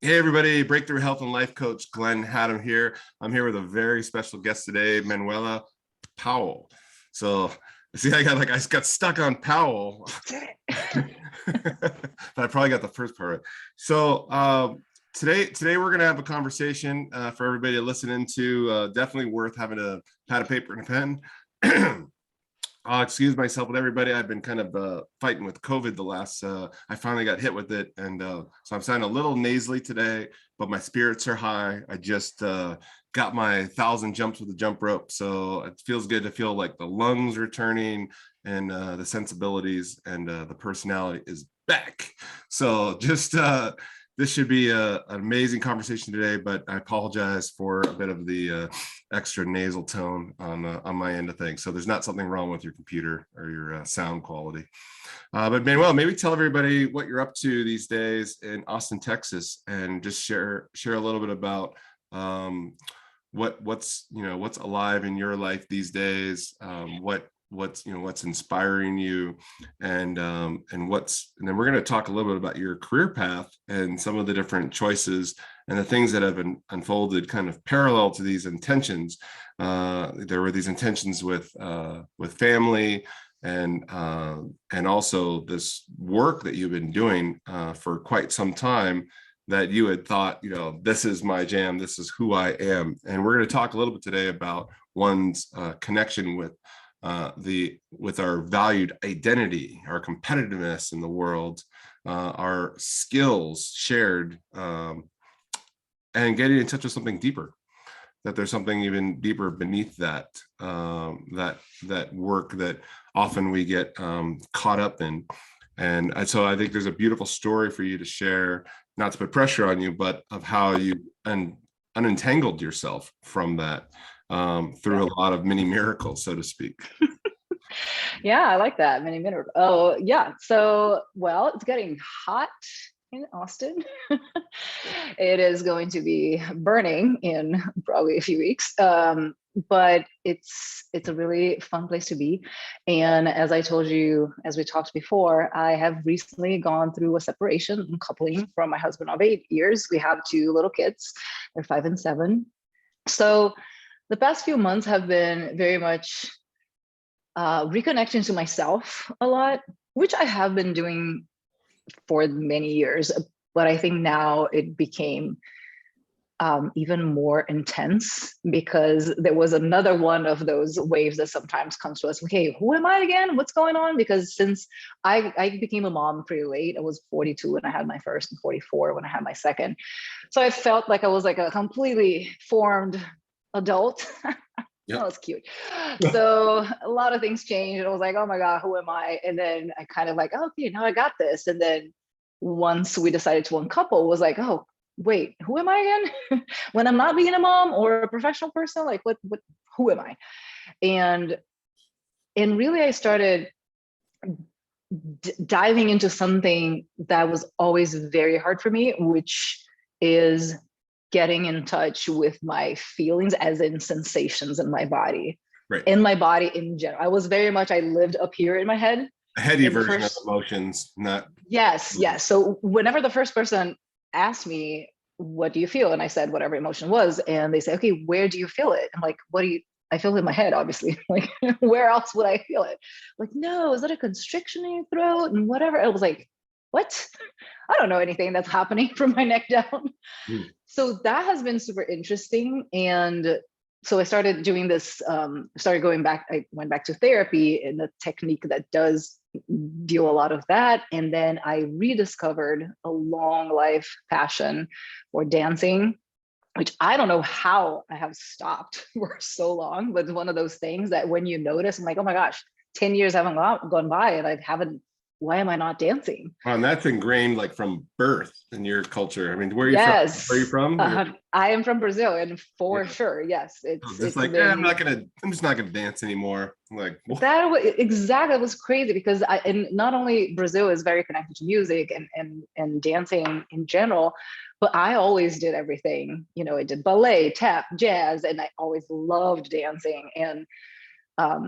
Hey everybody, Breakthrough Health and Life Coach Glenn Hattem here. I'm here with a very special guest today, Manuela Powell. So see, I got stuck on Powell, but I probably got the first part. So today we're gonna have a conversation for everybody to listen into. Definitely worth having a pad of paper and a pen. I'll excuse myself with everybody. I've been kind of fighting with COVID the last, I finally got hit with it. And so I'm sounding a little nasally today, but my spirits are high. I just got my 1,000 jumps with the jump rope. So it feels good to feel like the lungs returning and the sensibilities and the personality is back. So just, this should be an amazing conversation today, but I apologize for a bit of the extra nasal tone on my end of things. So there's not something wrong with your computer or your sound quality. But Manuel, maybe tell everybody what you're up to these days in Austin, Texas, and just share a little bit about what's alive in your life these days, what's inspiring you, and then we're going to talk a little bit about your career path and some of the different choices and the things that have been unfolded kind of parallel to these intentions. There were these intentions with family and also this work that you've been doing for quite some time that you had thought, this is my jam, this is who I am. And we're going to talk a little bit today about one's connection with our valued identity, our competitiveness in the world, our skills shared, and getting in touch with something deeper, that there's something even deeper beneath that, that work that often we get caught up in. And so I think there's a beautiful story for you to share, not to put pressure on you, but of how you unentangled yourself from that through a lot of mini miracles, so to speak. Yeah, I like that. Mini miracles. Oh, yeah. So, well, it's getting hot in Austin. It is going to be burning in probably a few weeks. But it's a really fun place to be. And as I told you, as we talked before, I have recently gone through a separation and coupling from my husband of 8 years. We have 2 little kids. They're 5 and 7. So the past few months have been very much reconnecting to myself a lot, which I have been doing for many years, but I think now it became even more intense because there was another one of those waves that sometimes comes to us. Okay, who am I again? What's going on? Because since I became a mom pretty late, I was 42 when I had my first and 44 when I had my second. So I felt like I was like a completely formed adult. Yep. That was cute. So a lot of things changed and I was like, oh my God, who am I? And then I kind of like, oh, okay, now I got this. And then once we decided to uncouple, was like, oh, wait, who am I again? When I'm not being a mom or a professional person, like who am I? And really I started diving into something that was always very hard for me, which is getting in touch with my feelings, as in sensations in my body, right? In my body in general. I was very much, I lived up here in my head. A heady version of emotions, not. Yes. So whenever the first person asked me, what do you feel? And I said, whatever emotion was. And they say, okay, where do you feel it? I'm like, I feel it in my head, obviously. Like, where else would I feel it? Like, no, is that a constriction in your throat? And whatever. I was like, what? I don't know anything that's happening from my neck down. So that has been super interesting. And so I started doing this, I went back to therapy and a technique that does deal a lot of that. And then I rediscovered a long life passion for dancing, which I don't know how I have stopped for so long, but it's one of those things that when you notice, I'm like, oh my gosh, 10 years haven't gone by and I haven't, why am I not dancing? And that's ingrained like from birth in your culture. I mean, where are you from? Where are you from? I am from Brazil, and for sure, yes. It's like, I'm just not gonna dance anymore. Like what? That exactly was crazy because and not only Brazil is very connected to music and dancing in general, but I always did everything. I did ballet, tap, jazz, and I always loved dancing. And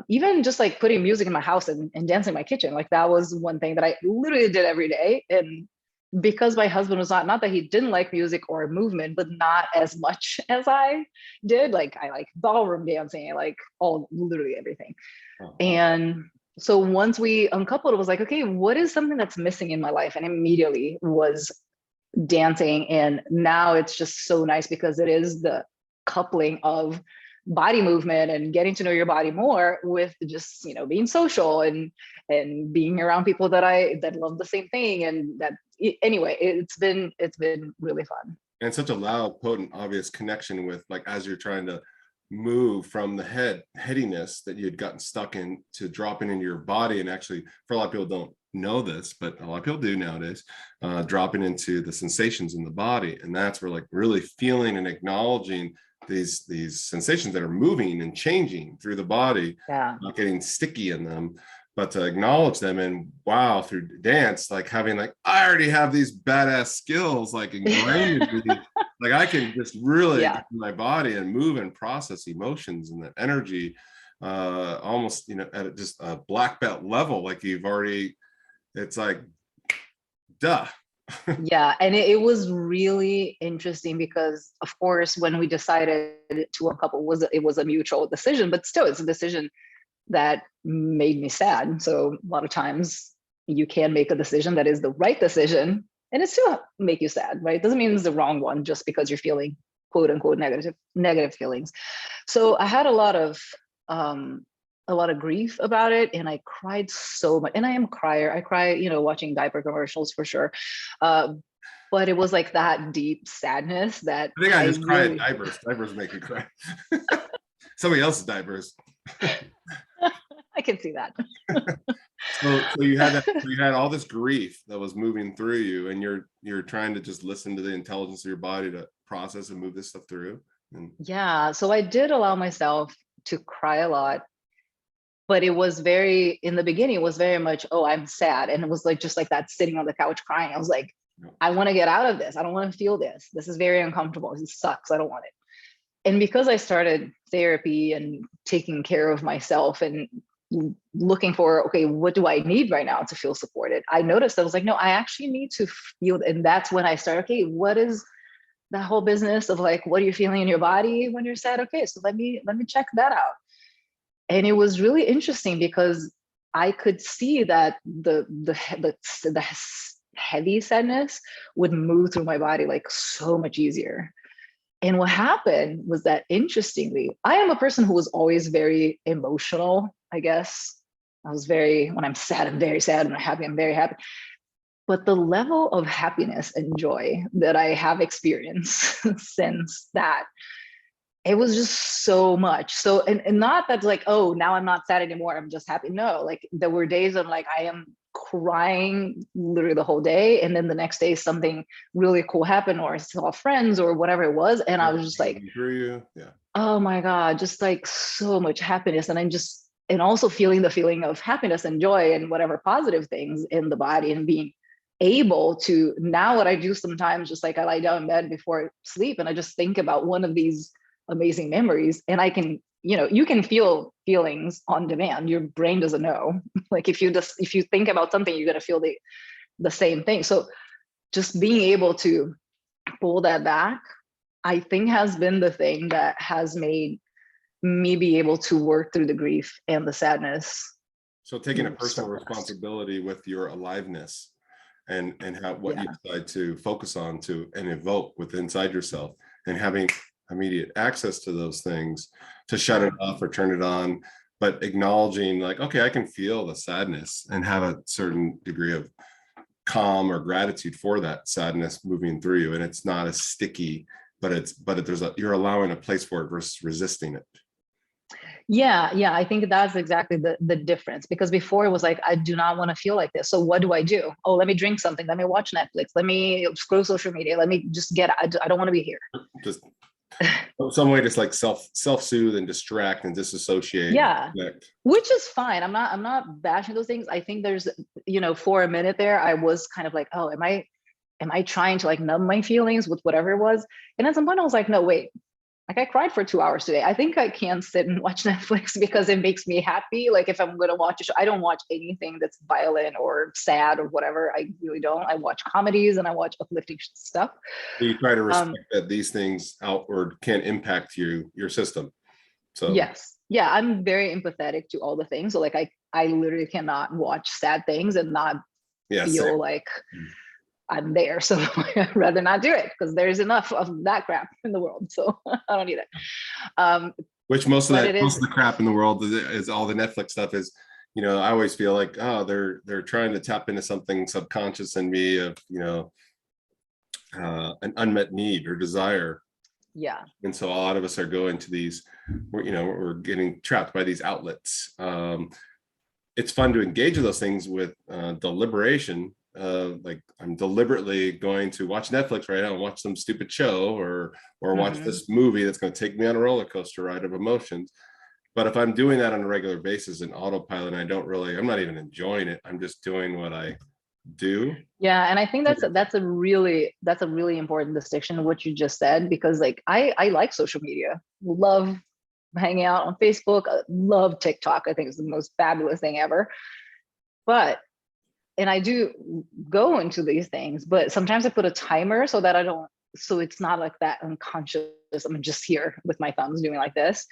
even just like putting music in my house and dancing in my kitchen, like that was one thing that I literally did every day. And because my husband was not that he didn't like music or movement, but not as much as I did. Like I like ballroom dancing, I like literally everything. And so once we uncoupled, it was like, okay, what is something that's missing in my life? And immediately was dancing. And now it's just so nice because it is the coupling of body movement and getting to know your body more with just, you know, being social and being around people that love the same thing. And that, anyway, it's been really fun. And such a loud, potent, obvious connection with, like, as you're trying to move from the headiness that you had gotten stuck in to dropping into your body. And actually, for a lot of people don't know this, but a lot of people do nowadays, dropping into the sensations in the body. And that's where, like, really feeling and acknowledging these sensations that are moving and changing through the body, not getting sticky in them, but to acknowledge them. And wow, through dance, like having, like, I already have these badass skills, like, ingrained in me. Like, I can just really get in my body and move and process emotions and that energy, almost, you know, at just a black belt level. Like, you've already, it's like, duh. Yeah, and it was really interesting because, of course, when we decided to uncouple, it was a mutual decision, but still, it's a decision that made me sad. So a lot of times you can make a decision that is the right decision and it still make you sad, right? Doesn't mean it's the wrong one just because you're feeling quote unquote negative feelings. So I had a lot of grief about it, and I cried so much. And I am a crier. I cry, you know, watching diaper commercials for sure. But it was like that deep sadness that I think I just cry at diapers. Diapers make me cry. Somebody else's diapers. I can see that. So you had that. So you had all this grief that was moving through you, and you're trying to just listen to the intelligence of your body to process and move this stuff through. And yeah, so I did allow myself to cry a lot, but it was in the beginning, it was very much, oh, I'm sad, and it was like just like that, sitting on the couch crying. I was like, I want to get out of this. I don't want to feel this. This is very uncomfortable. This sucks. I don't want it. And because I started therapy and taking care of myself and looking for, okay, what do I need right now to feel supported? I noticed I was like, no, I actually need to feel. And that's when I started, okay, what is that whole business of, like, what are you feeling in your body when you're sad? Okay, so let me check that out. And it was really interesting because I could see that the heavy sadness would move through my body like so much easier. And what happened was that, interestingly, I am a person who was always very emotional, I guess. When I'm sad, I'm very sad. When I'm happy, I'm very happy. But the level of happiness and joy that I have experienced since that, it was just so much. So, and not that, like, oh, now I'm not sad anymore, I'm just happy. No, like, there were days of, like, I am crying literally the whole day, and then the next day something really cool happened, or I saw friends or whatever it was, and I was just like, oh my God, just like so much happiness. And also feeling the feeling of happiness and joy and whatever positive things in the body, and being able to, now what I do sometimes, just like, I lie down in bed before sleep and I just think about one of these amazing memories, and I can, you know, you can feel feelings on demand. Your brain doesn't know. Like, if you think about something, you're going to feel the same thing. So just being able to pull that back, I think, has been the thing that has made me be able to work through the grief and the sadness. So taking a personal responsibility with your aliveness and what you decide to focus on and evoke inside yourself, and having immediate access to those things to shut it off or turn it on, but acknowledging, like, okay, I can feel the sadness and have a certain degree of calm or gratitude for that sadness moving through you. And it's not as sticky, but you're allowing a place for it versus resisting it. Yeah, I think that's exactly the difference, because before it was like, I do not want to feel like this. So what do I do? Oh, let me drink something. Let me watch Netflix. Let me scroll social media. Let me just I don't want to be here. Just some way to, like, self-soothe and distract and disassociate. Yeah, which is fine. I'm not bashing those things. I think there's, you know, for a minute there, I was kind of like, oh, am I trying to, like, numb my feelings with whatever it was? And at some point I was like, no, wait, like I cried for 2 hours today. I think I can sit and watch Netflix because it makes me happy. Like if I'm gonna watch a show, I don't watch anything that's violent or sad or whatever. I really don't. I watch comedies and I watch uplifting stuff. You try to Um, respect that these things outward can impact your system. So yes. Yeah, I'm very empathetic to all the things. So like I literally cannot watch sad things and not yeah, same. feel like I'm there. So I'd rather not do it because there's enough of that crap in the world. So I don't need it. Um, Which most but it of is, the crap in the world is all the Netflix stuff is, I always feel like, oh, they're trying to tap into something subconscious in me of, an unmet need or desire. yeah. And so a lot of us are going to these, we're getting trapped by these outlets. It's fun to engage with those things with deliberation. Like I'm deliberately going to watch Netflix right now and watch some stupid show or watch this movie that's going to take me on a roller coaster ride of emotions. But if I'm doing that on a regular basis in autopilot, and I'm not even enjoying it. I'm just doing what I do. Yeah, and I think that's a really important distinction what you just said, because like I like social media, love hanging out on Facebook, love TikTok. I think it's the most fabulous thing ever. But and I do go into these things, but sometimes I put a timer so that I don't, so it's not like that unconscious. I'm just here with my thumbs doing like this.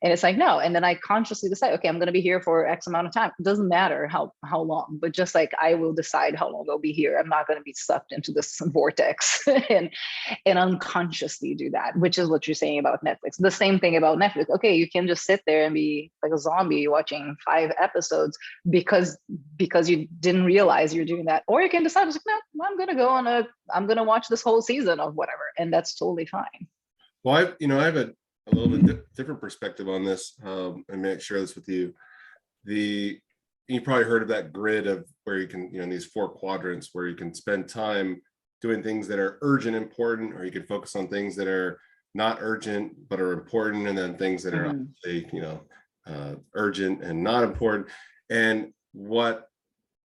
And it's like, no. And then I consciously decide, okay, I'm going to be here for X amount of time. It doesn't matter how long, but just like I will decide how long I'll be here. I'm not going to be sucked into this vortex and unconsciously do that, which is what you're saying about Netflix. The same thing about Netflix. Okay, you can just sit there and be like a zombie watching 5 episodes because you didn't realize you're doing that, or you can decide, like, no, I'm gonna watch this whole season of whatever, and that's totally fine. Well, I have a little bit different perspective on this. I may share this with you. You probably heard of that grid of where you can, in these 4 quadrants where you can spend time doing things that are urgent, important, or you can focus on things that are not urgent but are important, and then things that are obviously, urgent and not important. And what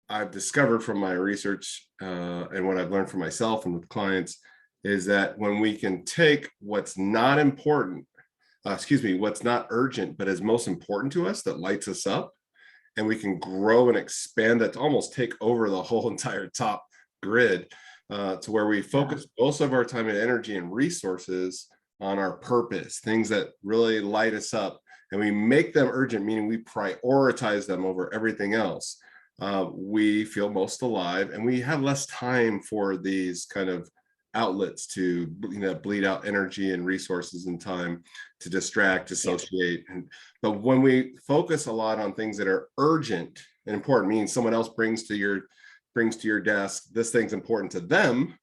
I've discovered from my research and what I've learned for myself and with clients is that when we can take what's not important, what's not urgent, but is most important to us, that lights us up, and we can grow and expand that to almost take over the whole entire top grid, to where we focus most of our time and energy and resources on our purpose, things that really light us up, and we make them urgent, meaning we prioritize them over everything else. We feel most alive, and we have less time for these kind of outlets to bleed out energy and resources and time to distract, dissociate. But when we focus a lot on things that are urgent and important, meaning someone else brings to your desk, this thing's important to them,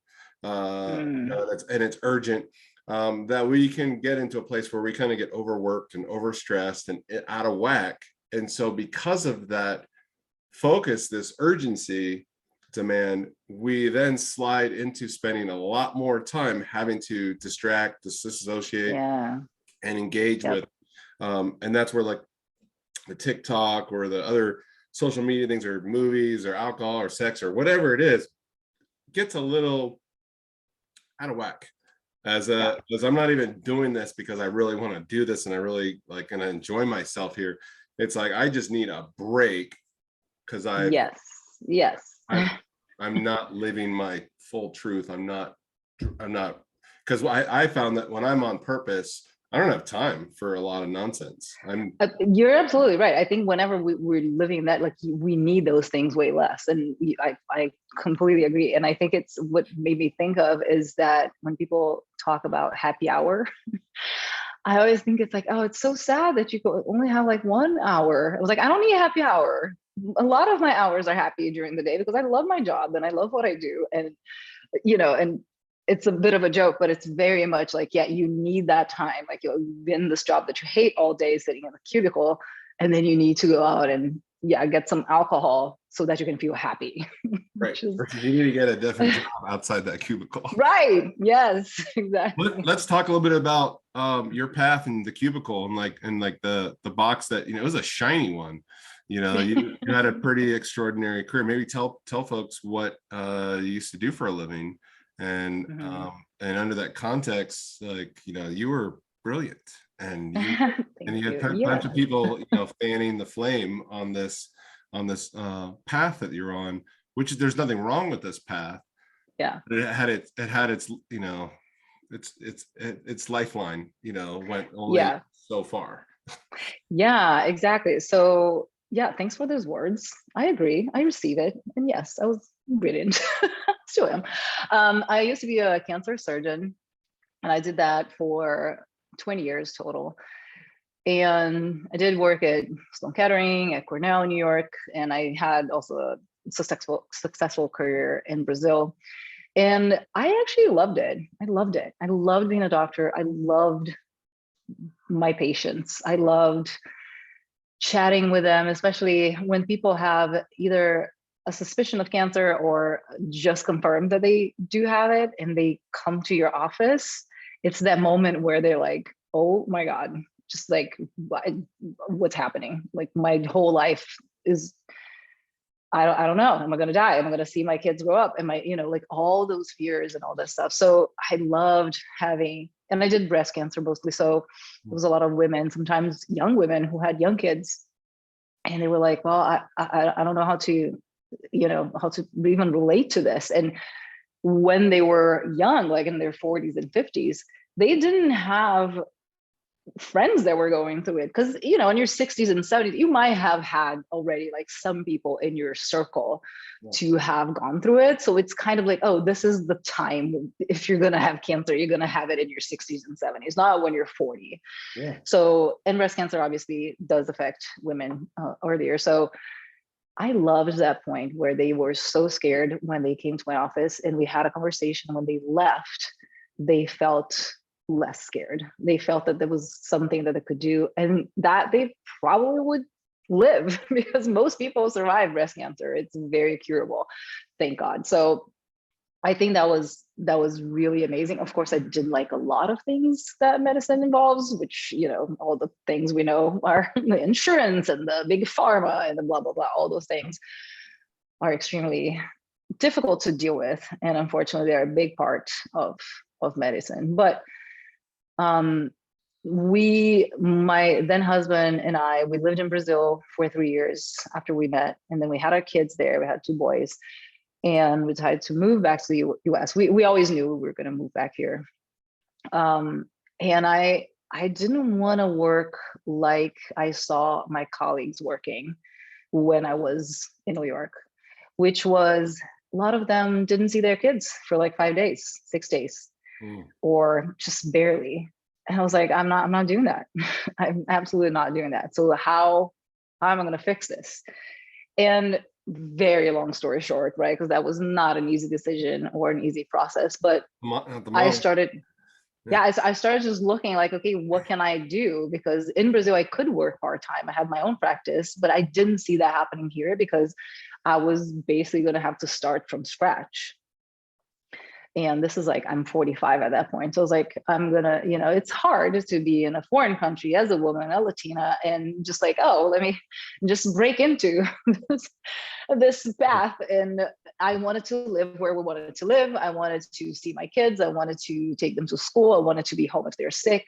and it's urgent, that we can get into a place where we kind of get overworked and overstressed and out of whack. And so because of that focus, this urgency demand, we then slide into spending a lot more time having to distract, disassociate, and engage with. And that's where like the TikTok or the other social media things, or movies or alcohol or sex or whatever it is, gets a little out of whack. As I'm not even doing this because I really want to do this and I really like and I enjoy myself here. It's like I just need a break because I'm not living my full truth. I'm not, because I found that when I'm on purpose, I don't have time for a lot of nonsense. You're absolutely right. I think whenever we're living that, like we need those things way less. And I completely agree. And I think it's what made me think of is that when people talk about happy hour, I always think it's like, oh, it's so sad that you only have like 1 hour. I was like, I don't need a happy hour. A lot of my hours are happy during the day because I love my job and I love what I do. And, and it's a bit of a joke, but it's very much like, yeah, you need that time. Like you're in this job that you hate all day sitting in a cubicle, and then you need to go out and get some alcohol so that you can feel happy. Right. You need to get a different job outside that cubicle. Right. Yes, exactly. Let's talk a little bit about your path in the cubicle and like the box that, it was a shiny one. You had a pretty extraordinary career. Maybe tell folks what you used to do for a living. And and under that context, like, you were brilliant. And Thank you you. had a bunch Yeah. of people, fanning the flame on this path that you're on, which there's nothing wrong with this path. Yeah. But it had its, its lifeline, went only Yeah. so far. Yeah, exactly. So yeah, thanks for those words. I agree. I receive it. And yes, I was brilliant. Still am. I used to be a cancer surgeon, and I did that for 20 years total. And I did work at Sloan Kettering, at Cornell, New York, and I had also a successful career in Brazil. And I actually loved it. I loved it. I loved being a doctor. I loved my patients. I loved chatting with them, especially when people have either a suspicion of cancer or just confirmed that they do have it and they come to your office. It's that moment where they're like, oh my God, just like, what's happening? Like my whole life is, I don't know. Am I going to die? Am I going to see my kids grow up? Am I, like all those fears and all this stuff. So I loved having, and I did breast cancer mostly. So there was a lot of women, sometimes young women who had young kids, and they were like, well, I don't know how to, how to even relate to this. And when they were young, like in their 40s and 50s, they didn't have friends that were going through it, because in your 60s and 70s you might have had already like some people in your circle to have gone through it. So it's kind of like, oh, this is the time. If you're going to have cancer, you're going to have it in your 60s and 70s, not when you're 40. So, and breast cancer obviously does affect women earlier. So I loved that point where they were so scared when they came to my office and we had a conversation. When they left, they felt less scared. They felt that there was something that they could do and that they probably would live, because most people survive breast cancer. It's very curable, thank God. So I think that was really amazing. Of course, I didn't like a lot of things that medicine involves, which, all the things we know are the insurance and the big pharma and the blah, blah, blah. All those things are extremely difficult to deal with. And unfortunately, they're a big part of medicine. But my then husband and I, we lived in Brazil for 3 years after we met. And then we had our kids there. We had 2 boys. And we decided to move back to the US. We always knew we were going to move back here. And I didn't want to work like I saw my colleagues working when I was in New York, which was a lot of them didn't see their kids for like 5 days, 6 days, or just barely. And I was like, I'm not doing that. I'm absolutely not doing that. So how am I going to fix this? And very long story short, right? Because that was not an easy decision or an easy process. But I started, I started just looking like, okay, what can I do? Because in Brazil, I could work part-time. I had my own practice, but I didn't see that happening here because I was basically going to have to start from scratch. And this is like, I'm 45 at that point. So I was like, I'm gonna, it's hard to be in a foreign country as a woman, a Latina, and just like, oh, let me just break into this path. And I wanted to live where we wanted to live. I wanted to see my kids. I wanted to take them to school. I wanted to be home if they're sick,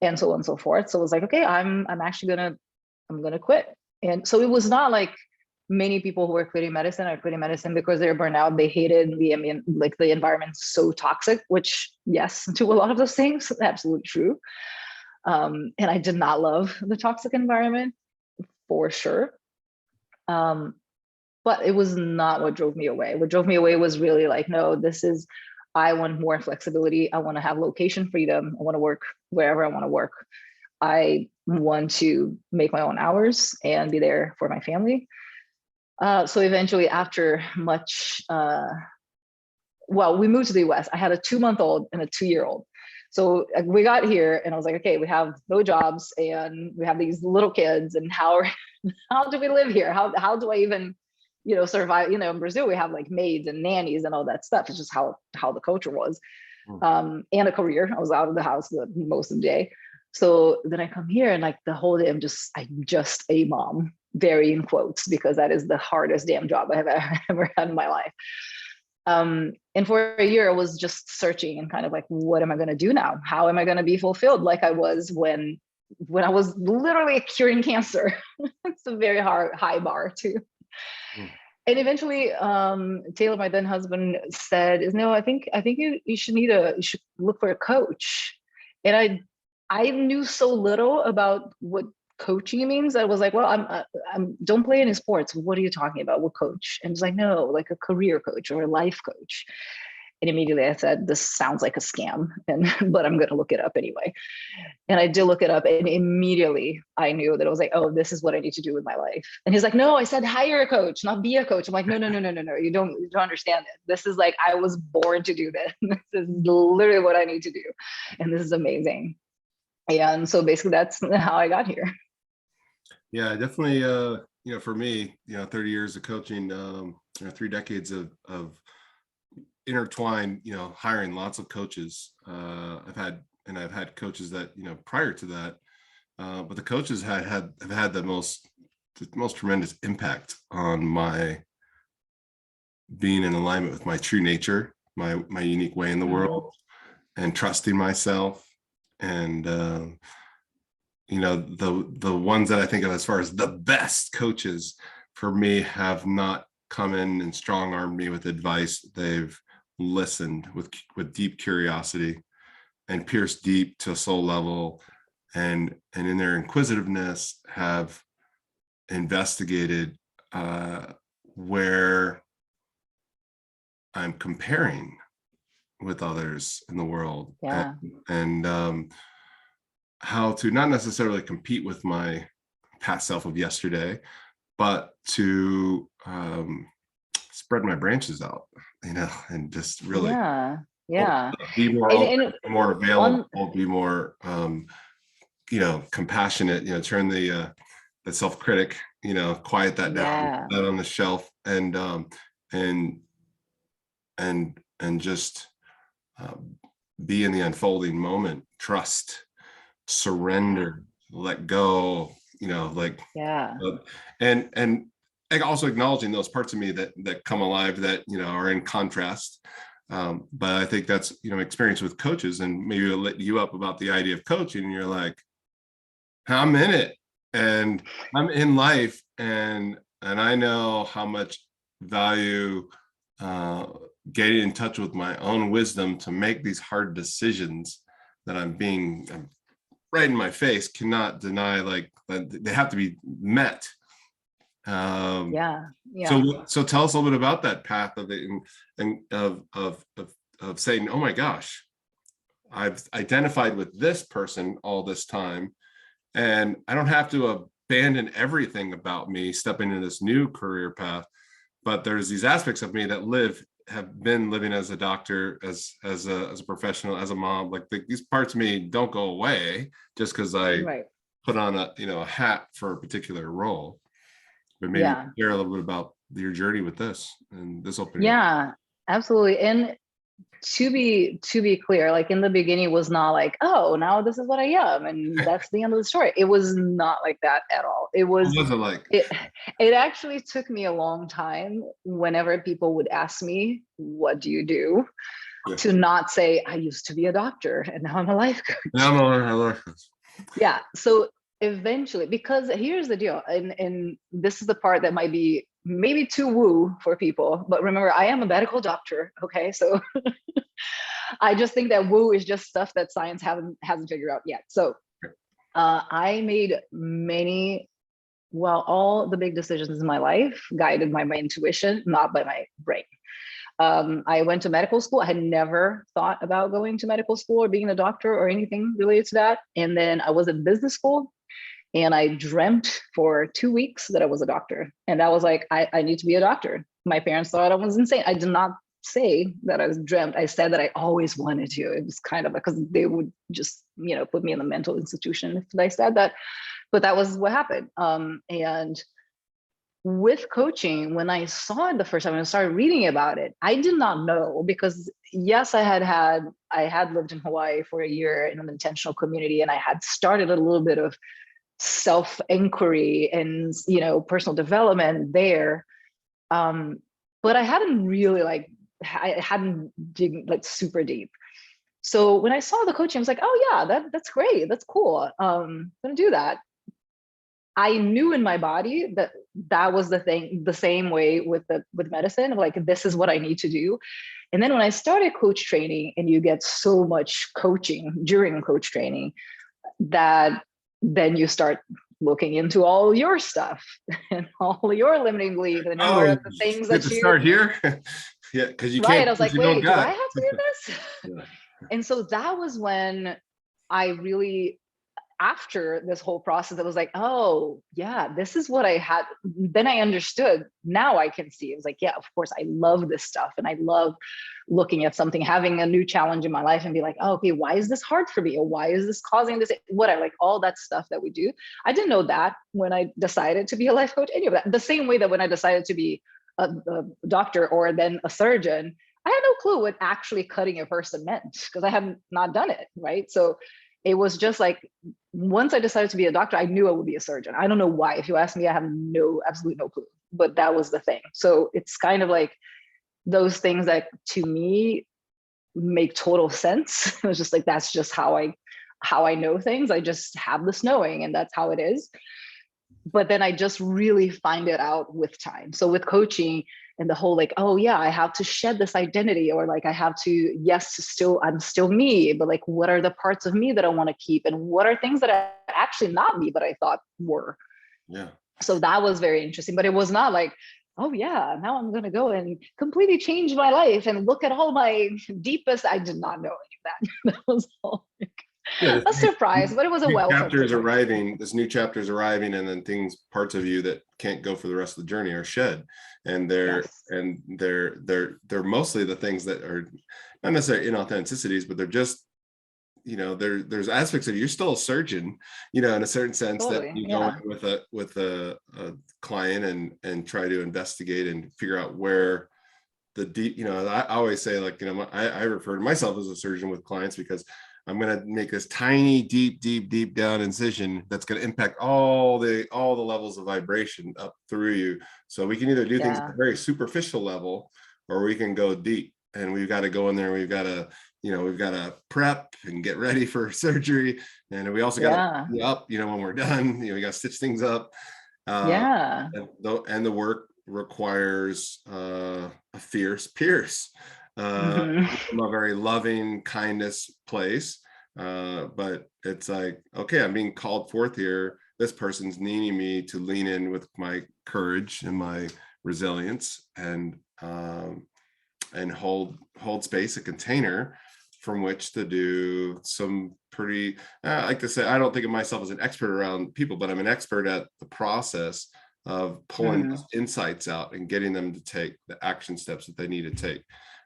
and so on and so forth. So I was like, okay, I'm actually I'm gonna quit. And so it was not like many people who are quitting medicine are quitting medicine because they're burnt out. They hated the environment's so toxic, which yes, to a lot of those things, absolutely true. And I did not love the toxic environment for sure. But it was not what drove me away. What drove me away was really like, no, I want more flexibility. I want to have location freedom. I want to work wherever I want to work. I want to make my own hours and be there for my family. So eventually, after much, we moved to the US. I had a 2-month-old and a 2-year-old. So we got here and I was like, okay, we have no jobs and we have these little kids, and how do we live here? How do I even, survive? In Brazil, we have like maids and nannies and all that stuff. It's just how the culture was. And a career. I was out of the house most of the day. So then I come here and like the whole day I'm just a mom, very in quotes, because that is the hardest damn job I have ever had in my life. And for a year, I was just searching and kind of like, what am I going to do now? How am I going to be fulfilled like I was when I was literally curing cancer? It's a very high bar too. Mm. And eventually, Taylor, my then husband, said, "No, I think you should you should look for a coach." And I knew so little about what coaching means. I was like, well, I'm don't play any sports. What are you talking about? What coach? And it's like, no, like a career coach or a life coach. And immediately I said, this sounds like a scam, and but I'm going to look it up anyway. And I did look it up, and immediately I knew that I was like, oh, this is what I need to do with my life. And he's like, no, I said hire a coach, not be a coach. I'm like, no, you don't understand it. This is like, I was born to do this. This is literally what I need to do. And this is amazing. And so basically that's how I got here. Yeah, definitely. For me, 30 years of coaching, 3 decades of intertwined, hiring lots of coaches. I've had coaches that, prior to that, but the coaches have had the most tremendous impact on my being in alignment with my true nature, my unique way in the world, and trusting myself. And the ones that I think of as far as the best coaches for me have not come in and strong armed me with advice. They've listened with deep curiosity and pierced deep to a soul level, and in their inquisitiveness have investigated where I'm comparing with others in the world. Yeah. And how to not necessarily compete with my past self of yesterday, but to spread my branches out, and just really be more open, and more available, be more compassionate, turn the self-critic, quiet that down, put that on the shelf, and just be in the unfolding moment, trust, surrender, let go, and also acknowledging those parts of me that come alive, that are in contrast. But I think that's experience with coaches, and maybe it'll lit you up about the idea of coaching, and you're like, I'm in it, and I'm in life, and I know how much value getting in touch with my own wisdom to make these hard decisions that I'm right in my face, cannot deny, like, they have to be met. So tell us a little bit about that path of it, and of saying, oh my gosh, I've identified with this person all this time, and I don't have to abandon everything about me stepping into this new career path, but there's these aspects of me that have been living as a doctor, as a professional, as a mom. Like, these parts of me don't go away just because I put on a hat for a particular role. But maybe share a little bit about your journey with this and this opening. Yeah, absolutely. And to be clear, like, in the beginning, it was not like, oh, now this is what I am, and that's the end of the story. It was not like that at all. It was. What was it like? It actually took me a long time, whenever people would ask me, what do you do? To not say, I used to be a doctor and now I'm a life coach. Now I'm a life coach. Yeah. So eventually, because here's the deal, and this is the part that might be maybe too woo for people, but remember, I am a medical doctor. Okay. So I just think that woo is just stuff that science hasn't figured out yet. So I made all the big decisions in my life guided by my intuition, not by my brain. I went to medical school. I had never thought about going to medical school or being a doctor or anything related to that. And then I was in business school, and I dreamt for 2 weeks that I was a doctor. And I was like, I need to be a doctor. My parents thought I was insane. I did not say that I was dreamt. I said that I always wanted to. It was kind of because they would just, put me in a mental institution if I said that. But that was what happened. And with coaching, when I saw it the first time and I started reading about it, I did not know, because yes, I had lived in Hawaii for a year in an intentional community, and I had started a little bit of self-inquiry and personal development there. But I hadn't really I hadn't dig like super deep. So when I saw the coaching, I was like, oh yeah, that's great. That's cool. I'm gonna do that. I knew in my body that that was the thing, the same way with medicine, like this is what I need to do. And then when I started coach training, and you get so much coaching during coach training, that then you start looking into all your stuff and all your limiting beliefs and Oh, all you the things get that to you start here. Yeah, because you right. can't, I was because like, you don't wait, do I got. have to do this? Yeah. And so that was when I really, after this whole process, I was like, oh yeah, this is what I had. Then I understood. Now I can see. It was like, yeah, of course, I love this stuff, and I love looking at something, having a new challenge in my life, and be like, oh, okay, why is this hard for me, or why is this causing this? Whatever, like all that stuff that we do. I didn't know that when I decided to be a life coach. Any of that. The same way that when I decided to be a doctor or then a surgeon, I had no clue what actually cutting a person meant, because I had not done it, right? So it was just like, once I decided to be a doctor, I knew I would be a surgeon. I don't know why. If you ask me, I have absolutely no clue. But that was the thing. So it's kind of like those things that to me make total sense. It was just like, that's just how I know things. I just have this knowing, and that's how it is. But then I just really find it out with time. So with coaching and the whole like, oh yeah, I have to shed this identity, or like I have to, yes, still, I'm still me, but like, what are the parts of me that I want to keep? And what are things that are actually not me, but I thought were? Yeah. So that was very interesting, but it was not like, oh yeah, now I'm going to go and completely change my life and look at all my deepest, I did not know any of that. That was all like Yeah, a surprise, but it was a new welcome chapter is surprise. arriving. This new chapter is arriving, and then things, parts of you that can't go for the rest of the journey are shed, and Yes, they're mostly the things that are not necessarily inauthenticities, but they're just, there's aspects of you. You're still a surgeon, in a certain sense, that totally. you go in Yeah. with a client and try to investigate and figure out where the deep, I always say, like, I refer to myself as a surgeon with clients, because I'm going to make this tiny, deep down incision that's going to impact all the levels of vibration up through you. So we can either do things at Yeah. a very superficial level, or we can go deep. And we've got to go in there. We've got to prep and get ready for surgery. And we also got to Yeah. clean up, when we're done, we got to stitch things up. Yeah. And the work requires a fierce pierce, Hmm. from a very loving kindness place. But it's like, okay, I'm being called forth here. This person's needing me to lean in with my courage and my resilience, and hold space, a container from which to do some pretty, I like to say, I don't think of myself as an expert around people, but I'm an expert at the process of pulling those insights out and getting them to take the action steps that they need to take.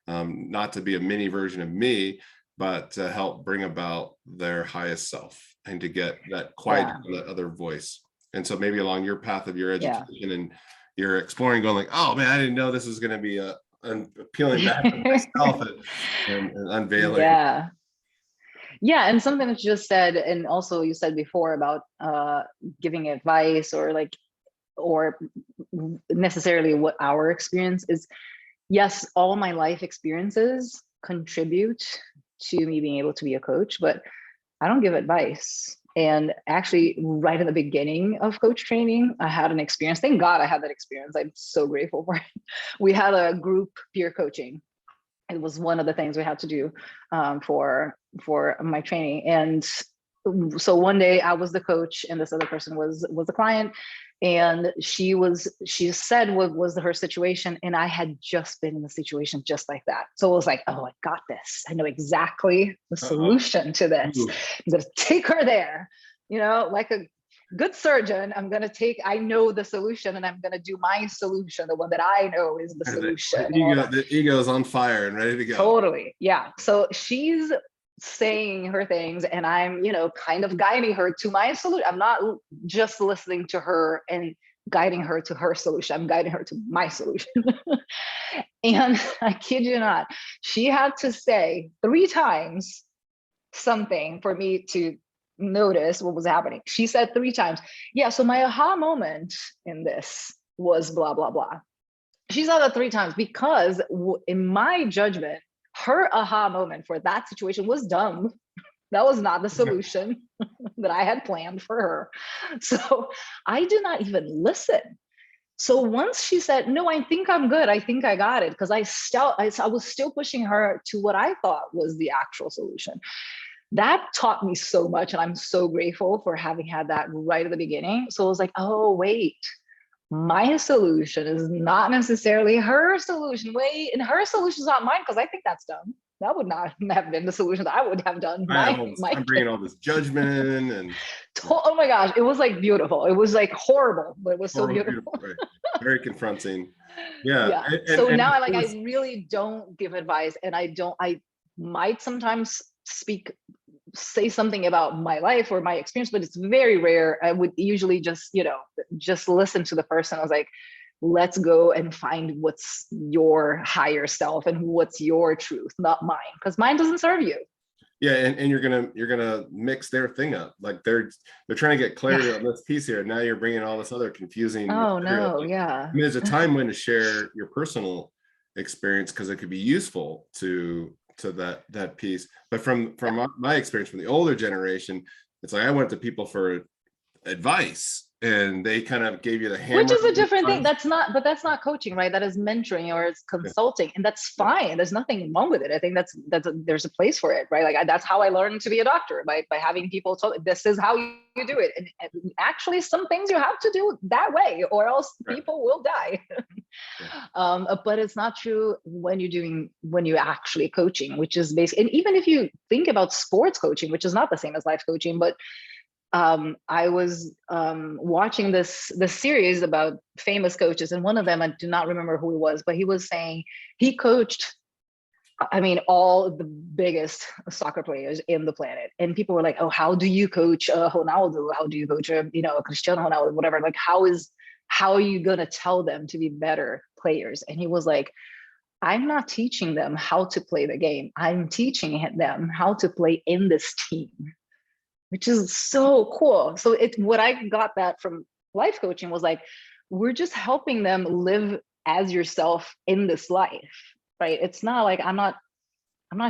Not to be a mini version of me, but to help bring about their highest self, and to get that quiet, Yeah. that other voice. And so maybe along your path of your Yeah. education, and you're exploring, going like, oh man, I didn't know this was going to be and peeling back to myself, and unveiling. Yeah. Yeah. And something that you just said, and also you said before about giving advice, or like, or necessarily what our experience is. Yes, all my life experiences contribute to me being able to be a coach, but I don't give advice. And actually, right in the beginning of coach training, I had an experience. Thank God I had that experience. I'm so grateful for it. We had a group peer coaching. It was one of the things we had to do for my training. And so one day I was the coach, and this other person was the client, and she said what was her situation, and I had just been in a situation just like that. So it was like, oh, I got this. I know exactly the Uh-oh. solution to this. Ooh. I'm gonna take her there, like a good surgeon. I know the solution, and I'm gonna do my solution, the one that I know is the solution, and all that. The ego is on fire and ready to go. Totally. Yeah. So she's saying her things, and I'm, kind of guiding her to my solution. I'm not just listening to her and guiding her to her solution. I'm guiding her to my solution. And I kid you not, she had to say 3 times something for me to notice what was happening. She said 3 times, yeah, so my aha moment in this was blah, blah, blah. She saw that 3 times because in my judgment, her aha moment for that situation was dumb. That was not the solution that I had planned for her. So I did not even listen. So once she said, no, I think I'm good, I think I got it, because I was still pushing her to what I thought was the actual solution. That taught me so much. And I'm so grateful for having had that right at the beginning. So I was like, oh, wait, my solution is not necessarily her solution. Wait, and her solution is not mine, because I think that's dumb. That would not have been the solution that I would have done. I'm bringing all this judgment and Oh my gosh, it was like beautiful. It was like horrible, but it was so beautiful. right. Very confronting. Yeah. Yeah. And, So and now I really don't give advice, and I might sometimes say something about my life or my experience, but it's very rare. I would usually just listen to the person. I was like, let's go and find what's your higher self and what's your truth, not mine, because mine doesn't serve you. Yeah, and you're gonna mix their thing up. Like they're trying to get clarity on this piece here. Now you're bringing all this other confusing Oh material. no, yeah. I mean, there's a time when to share your personal experience because it could be useful to that piece. But from my experience from the older generation, it's like I went to people for advice and they kind of gave you the hammer. Which is a different thing. That's not coaching, right? That is mentoring or it's consulting, and that's fine. There's nothing wrong with it. I think there's a place for it, right? Like that's how I learned to be a doctor, by having people tell this is how you do it. And actually, some things you have to do that way, or else people will die. But it's not true when you're actually coaching, which is basically, and even if you think about sports coaching, which is not the same as life coaching, but I was watching this series about famous coaches, and one of them, I do not remember who he was, but he was saying he coached, I mean, all the biggest soccer players in the planet, and people were like, "Oh, how do you coach Ronaldo? How do you coach Cristiano Ronaldo? Whatever. Like, how are you gonna tell them to be better players?" And he was like, "I'm not teaching them how to play the game. I'm teaching them how to play in this team." Which is so cool. So what I got that from life coaching was like, we're just helping them live as yourself in this life, right? It's not like I'm not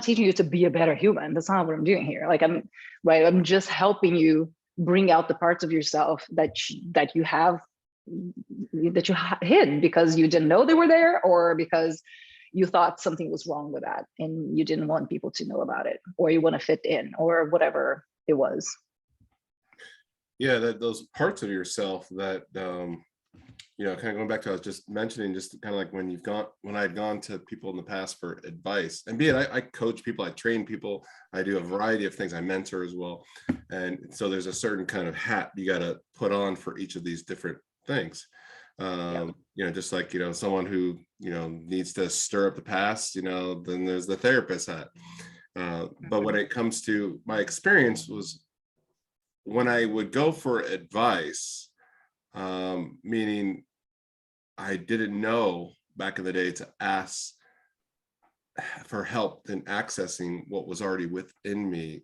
teaching you to be a better human. That's not what I'm doing here. Like I'm just helping you bring out the parts of yourself that you have hidden because you didn't know they were there, or because you thought something was wrong with that and you didn't want people to know about it, or you want to fit in, or whatever it was. Yeah, those parts of yourself that kind of going back to, I was just mentioning, just kind of like when I'd gone to people in the past for advice, and be it I coach people, I train people, I do a variety of things, I mentor as well, and so there's a certain kind of hat you got to put on for each of these different things. Just like someone who needs to stir up the past, then there's the therapist hat. But when it comes to my experience was when I would go for advice, meaning I didn't know back in the day to ask for help in accessing what was already within me,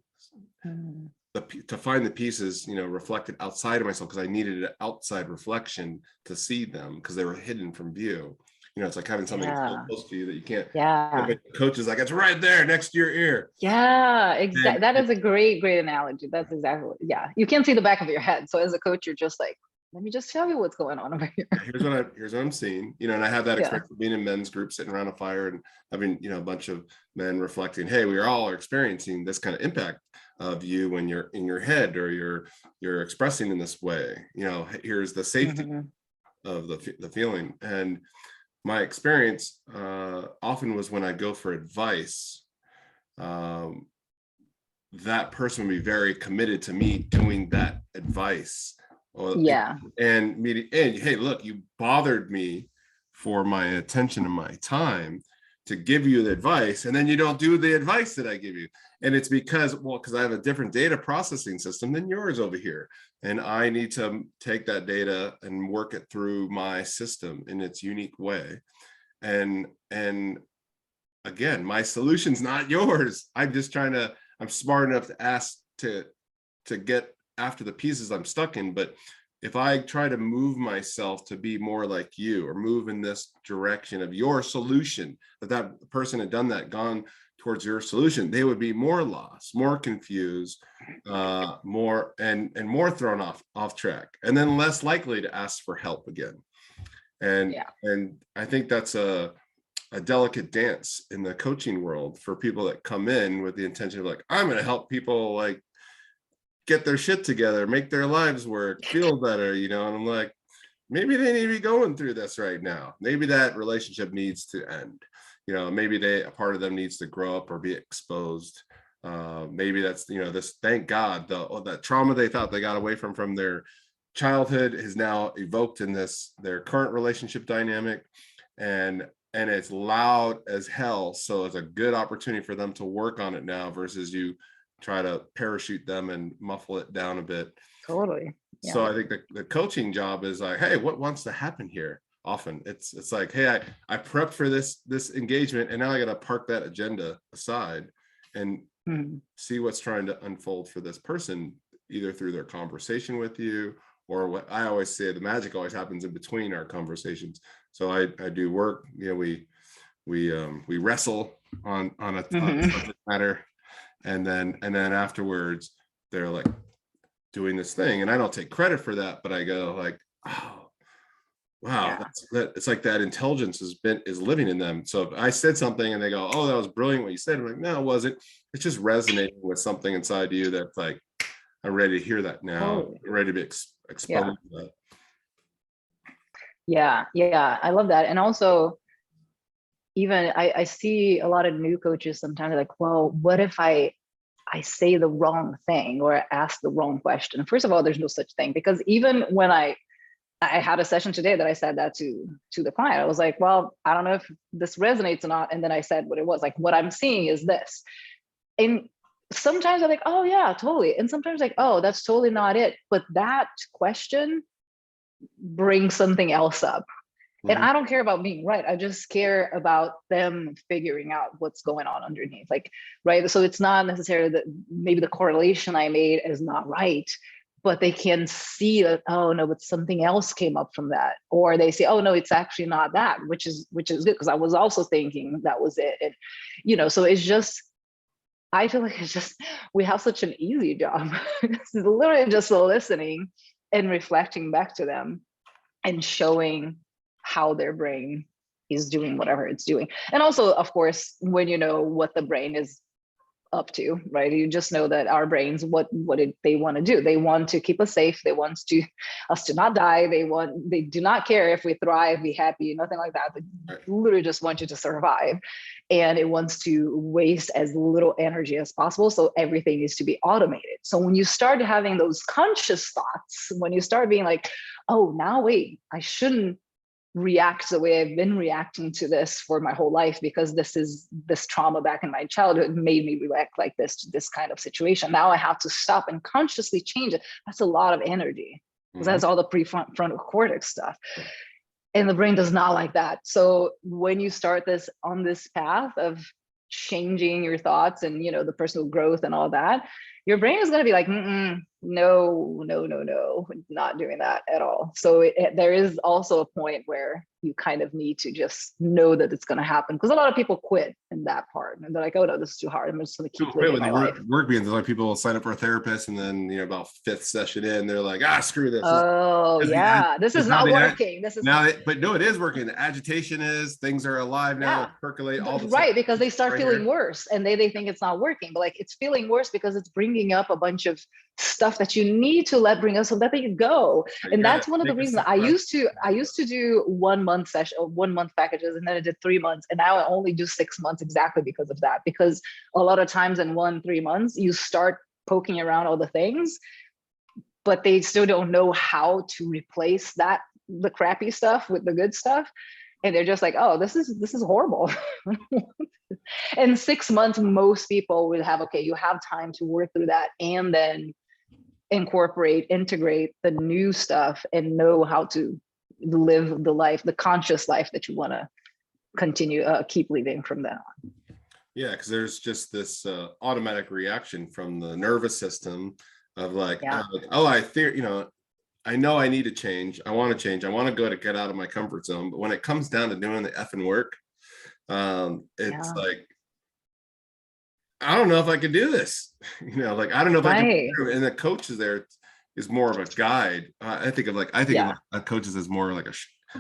to find the pieces, reflected outside of myself, because I needed an outside reflection to see them because they were hidden from view. It's like having something so close to you that you can't. Yeah. The coach is like, it's right there next to your ear. Yeah, exactly. That is a great analogy. That's exactly. Yeah. You can't see the back of your head. So as a coach, you're just like, let me just tell you what's going on over here. Here's what I'm seeing, and I have that experience of being in men's groups, sitting around a fire and having, a bunch of men reflecting, hey, we all are experiencing this kind of impact of you when you're in your head, or you're expressing in this way, here's the safety of the feeling. And my experience often was when I go for advice, that person would be very committed to me doing that advice. And hey, look, you bothered me for my attention and my time to give you the advice, and then you don't do the advice that I give you. And it's because I have a different data processing system than yours over here. And I need to take that data and work it through my system in its unique way. And again, my solution's not yours. I'm smart enough to ask to get after the pieces I'm stuck in, but if I try to move myself to be more like you, or move in this direction of your solution, that person had done that, gone towards your solution, they would be more lost, more confused, more and more thrown off track, and then less likely to ask for help again. And I think that's a delicate dance in the coaching world for people that come in with the intention of like, I'm going to help people like get their shit together, make their lives work, feel better, and I'm like, maybe they need to be going through this right now. Maybe that relationship needs to end. Maybe a part of them needs to grow up or be exposed. Maybe that's, this, thank God, that trauma they thought they got away from their childhood is now evoked in their current relationship dynamic, and it's loud as hell. So it's a good opportunity for them to work on it now, versus you try to parachute them and muffle it down a bit. Totally. Yeah. So I think the coaching job is like, hey, what wants to happen here? Often it's like, hey, I prepped for this engagement, and now I got to park that agenda aside and see what's trying to unfold for this person, either through their conversation with you, or what I always say, the magic always happens in between our conversations. So I do work, we wrestle on a subject matter, and then afterwards they're like doing this thing, and I don't take credit for that, but I go like, oh wow, it's like that intelligence is living in them. So if I said something and they go, oh, that was brilliant what you said, I'm like, no, it wasn't. It's just resonating with something inside you that's like, I'm ready to hear that now. I'm ready to be exposed to that. Yeah, I love that. And also, even I see a lot of new coaches sometimes like, well, what if I say the wrong thing or ask the wrong question? First of all, there's no such thing, because even when I had a session today that I said that to the client, I was like, well, I don't know if this resonates or not. And then I said what it was, like, what I'm seeing is this. And sometimes I'm like, oh yeah, totally. And sometimes like, oh, that's totally not it. But that question brings something else up. And I don't care about being right. I just care about them figuring out what's going on underneath. Like, right. So it's not necessarily that maybe the correlation I made is not right, but they can see that, oh no, but something else came up from that. Or they say, oh no, it's actually not that, which is good, because I was also thinking that was it. And, so it's just, I feel like it's just, we have such an easy job. It's literally just listening and reflecting back to them and showing how their brain is doing whatever it's doing. And also, of course, when you know what the brain is up to, right? You just know that our brains, what they want to do. They want to keep us safe. They want us to not die. They do not care if we thrive, be happy, nothing like that. They literally just want you to survive. And it wants to waste as little energy as possible. So everything needs to be automated. So when you start having those conscious thoughts, when you start being like, oh, now wait, I shouldn't react the way I've been reacting to this for my whole life, because this trauma back in my childhood made me react like this to this kind of situation. Now I have to stop and consciously change it. That's a lot of energy, because that's all the prefrontal cortex stuff. And the brain does not like that. So when you start on this path of changing your thoughts and, the personal growth and all that, your brain is going to be like, no, not doing that at all. So there is also a point where you kind of need to just know that it's going to happen, because a lot of people quit in that part, and they're like, oh no, this is too hard, I'm just going to keep living my life. Work being, like, people will sign up for a therapist, and then about fifth session in, they're like, screw this. Oh yeah, this is not working. This is now, but no, it is working. The agitation is, things are alive now, percolate all the right, because they start feeling worse, and they think it's not working, but like, it's feeling worse because it's bringing up a bunch of stuff that you need to let bring us, so that they can go. And that's one of the reasons I used to do 1 month session or 1 month packages, and then I did 3 months, and now I only do 6 months, exactly because of that. Because a lot of times in 1-3 months, you start poking around all the things, but they still don't know how to replace the crappy stuff with the good stuff. And they're just like, oh, this is horrible. In 6 months, most people will have, okay, you have time to work through that, and then integrate the new stuff, and know how to live the conscious life that you want to continue, keep living from then on. Yeah, because there's just this automatic reaction from the nervous system of like, I I know I need to change. I want to change. I want to go to get out of my comfort zone. But when it comes down to doing the effing work, it's Yeah. like, I don't know if I could do this. Like, I don't know if I could. Right. And the coach is there is more of a guide. I think of Yeah. like coaches as more like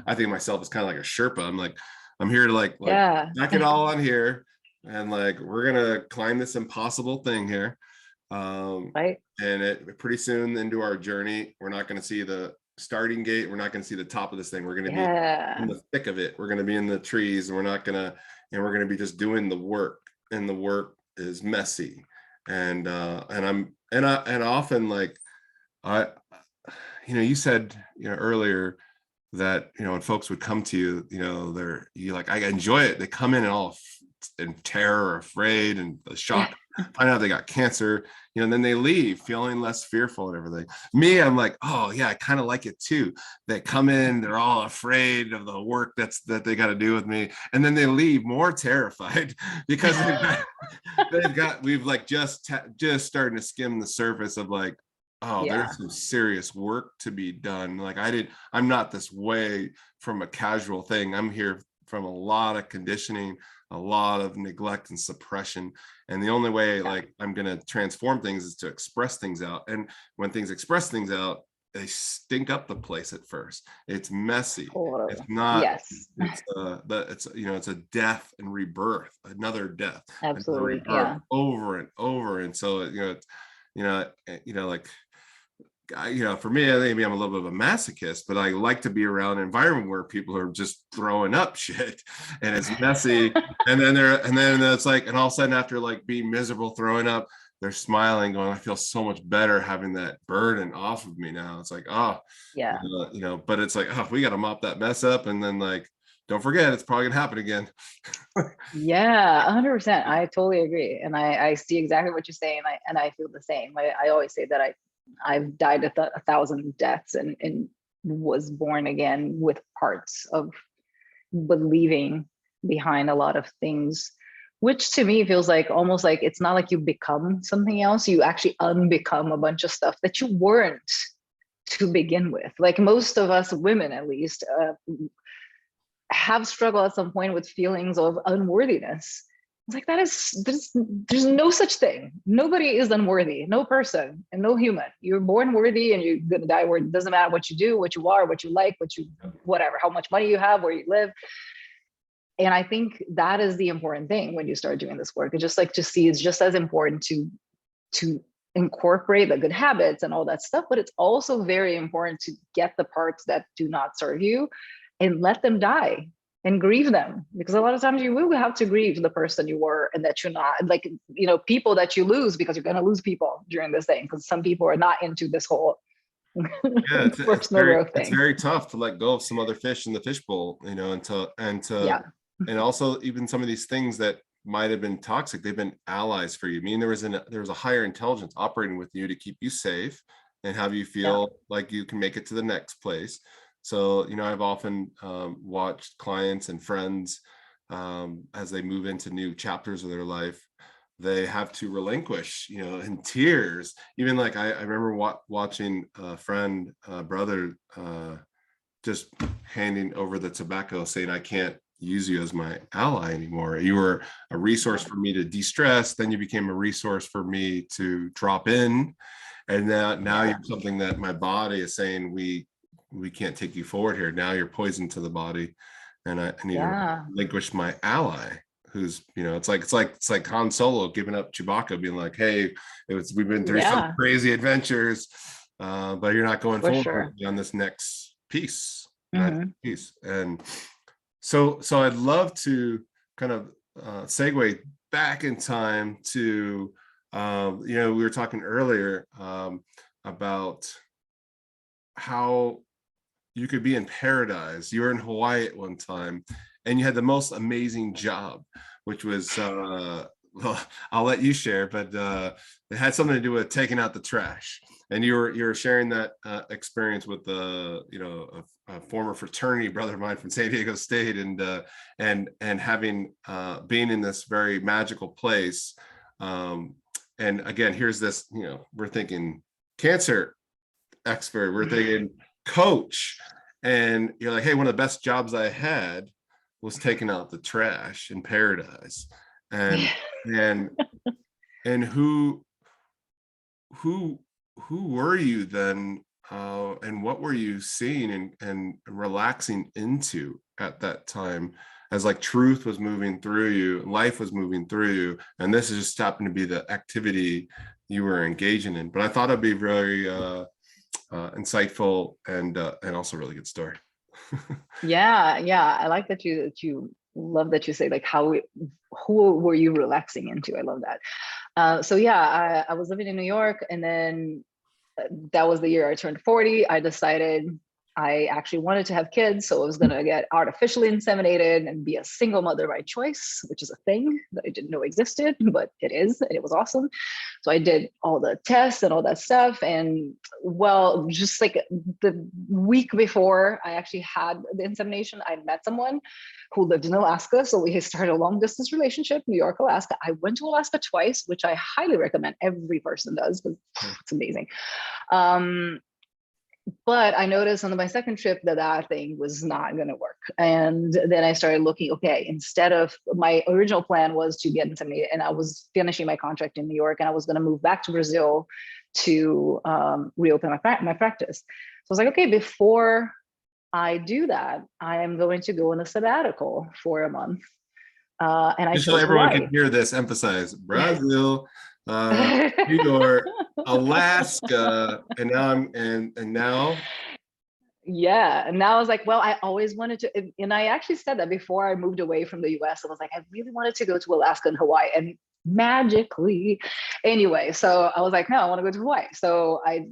I think of myself as kind of like a Sherpa. I'm like, I'm here to like Yeah. knock it all on here, and like we're gonna climb this impossible thing here. Right. And it pretty soon into our journey, we're not going to see the starting gate. We're not going to see the top of this thing. We're going to be in Yeah. the thick of it. We're going to be in the trees, and we're going to be just doing the work. And the work is messy. And often, like, I, you said, earlier that, when folks would come to you, you like, I enjoy it. They come in and all in terror, afraid, and the shock, find out they got cancer, and then they leave feeling less fearful and everything. Me, I'm like, oh yeah, I kind of like it too. They come in, they're all afraid of the work that they got to do with me, and then they leave more terrified because we've like just starting to skim the surface of like, oh, Yeah. there's some serious work to be done. Like I'm not this way from a casual thing. I'm here from a lot of conditioning, a lot of neglect and suppression. And the only way like I'm going to transform things is to express things out. And when things express things out, they stink up the place at first. It's messy. Totally. It's not, Yes. it's a death and rebirth, another death, another Absolutely. rebirth Yeah. over and over. And so, like, for me, maybe I'm a little bit of a masochist, but I like to be around an environment where people are just throwing up shit and it's messy. and then it's like, and all of a sudden after like being miserable, throwing up, they're smiling, going, I feel so much better having that burden off of me now. It's like, oh, Yeah. but it's like, oh, we got to mop that mess up. And then like, don't forget, it's probably gonna happen again. Yeah, 100%. I totally agree. And I see exactly what you're saying. I feel the same. I always say that I've died a thousand deaths and was born again with parts of believing behind a lot of things, which to me feels like almost like it's not like you become something else. You actually unbecome a bunch of stuff that you weren't to begin with. Like most of us women, at least, have struggled at some point with feelings of unworthiness. It's like there's no such thing. Nobody is unworthy, no person and no human. You're born worthy and you're gonna die worthy. It doesn't matter what you do, what you are, what you like, whatever, how much money you have, where you live. And I think that is the important thing when you start doing this work. It's just like to see it's just as important to incorporate the good habits and all that stuff, but it's also very important to get the parts that do not serve you and let them die and grieve them, because a lot of times you will have to grieve the person you were and that you're not, like, people that you lose, because you're going to lose people during this thing, because some people are not into this whole Yeah, personal growth it's thing. very tough to let go of some other fish in the fishbowl, Yeah. and also even some of these things that might have been toxic, they've been allies for you. I mean, there was a higher intelligence operating with you to keep you safe and have you feel like you can make it to the next place. So, I've often watched clients and friends as they move into new chapters of their life, they have to relinquish, in tears. Even like I remember watching a friend, brother, just handing over the tobacco, saying, I can't use you as my ally anymore. You were a resource for me to de-stress. Then you became a resource for me to drop in. And now you're something that my body is saying, we can't take you forward here. Now you're poison to the body. And I need to relinquish my ally, who's, it's like Han Solo giving up Chewbacca, being like, hey, we've been through some crazy adventures, but you're not going forward on this next piece. Piece. And so I'd love to kind of segue back in time to, we were talking earlier about how you could be in paradise. You were in Hawaii at one time and you had the most amazing job, which was, well, I'll let you share, but it had something to do with taking out the trash. And you were sharing that experience with a former fraternity brother of mine from San Diego State, and having being in this very magical place. And again, here's this, we're thinking cancer, expert. We're thinking coach. And you're like, hey, one of the best jobs I had was taking out the trash in Paradise. And and and who who were you then, and what were you seeing and relaxing into at that time, as like truth was moving through you, life was moving through you, and this is just happened to be the activity you were engaging in. But I thought it'd be very insightful and also really good story. Yeah, I like that you love that you say like who were you relaxing into. I love that. So yeah, I was living in New York, and then that was the year I turned 40. I decided I actually wanted to have kids, so I was gonna get artificially inseminated and be a single mother by choice, which is a thing that I didn't know existed, but it is, and it was awesome. So I did all the tests and all that stuff, and well, just like the week before I actually had the insemination, I met someone who lived in Alaska. So we started a long distance relationship, New York, Alaska. I went to Alaska twice, which I highly recommend every person does, because it's amazing. But I noticed on my second trip that that thing was not going to work. And then I started looking, okay, instead of, my original plan was to get inseminated, and I was finishing my contract in New York, and I was going to move back to Brazil to reopen my practice. So I was like, okay, before I do that, I am going to go on a sabbatical for a month. And I Just so chose everyone Hawaii. can hear this, emphasize Brazil, New York, Alaska, and now and now. Yeah. And now I was like, well, I always wanted to, and I actually said that before I moved away from the US. I was like, I really wanted to go to Alaska and Hawaii, and magically, anyway, so I was like, no, I want to go to Hawaii. So I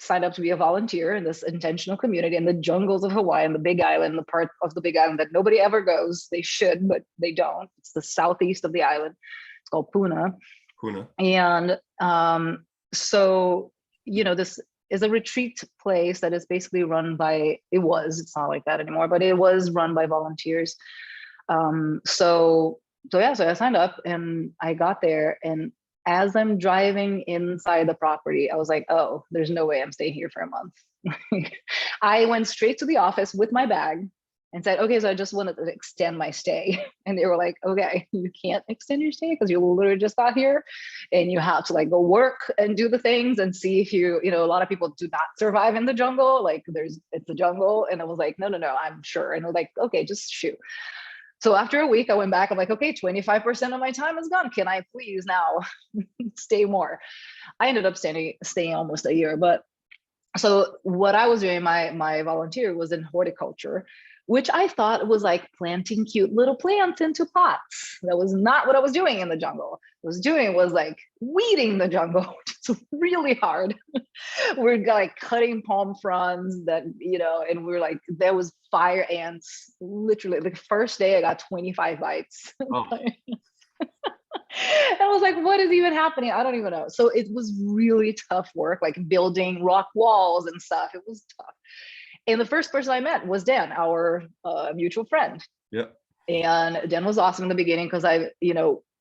signed up to be a volunteer in this intentional community in the jungles of Hawaii, and the Big Island, the part of the Big Island that nobody ever goes. They should, but they don't. It's the southeast of the island. It's called Puna. Puna. And so, this is a retreat place that is basically run by, it's not like that anymore, but it was run by volunteers. So I signed up and I got there, and as I'm driving inside the property, I was like, oh, there's no way I'm staying here for a month. I went straight to the office with my bag and said, okay, so I just wanted to extend my stay. And they were like, okay, you can't extend your stay because you literally just got here, and you have to like go work and do the things and see if a lot of people do not survive in the jungle. Like it's a jungle. And I was like, no, I'm sure. And they're like, okay, just shoot. So after a week, I went back. I'm like, okay, 25% of my time is gone. Can I please now stay more? I ended up staying almost a year. But so what I was doing, my volunteer was in horticulture, which I thought was like planting cute little plants into pots. That was not what I was doing in the jungle. What I was doing was like weeding the jungle, which is really hard. We're like cutting palm fronds and we're like, there was fire ants. Literally, the first day I got 25 bites. Oh. I was like, what is even happening? I don't even know. So it was really tough work, like building rock walls and stuff. It was tough. And the first person I met was Dan, our mutual friend. Yeah. And Dan was awesome in the beginning because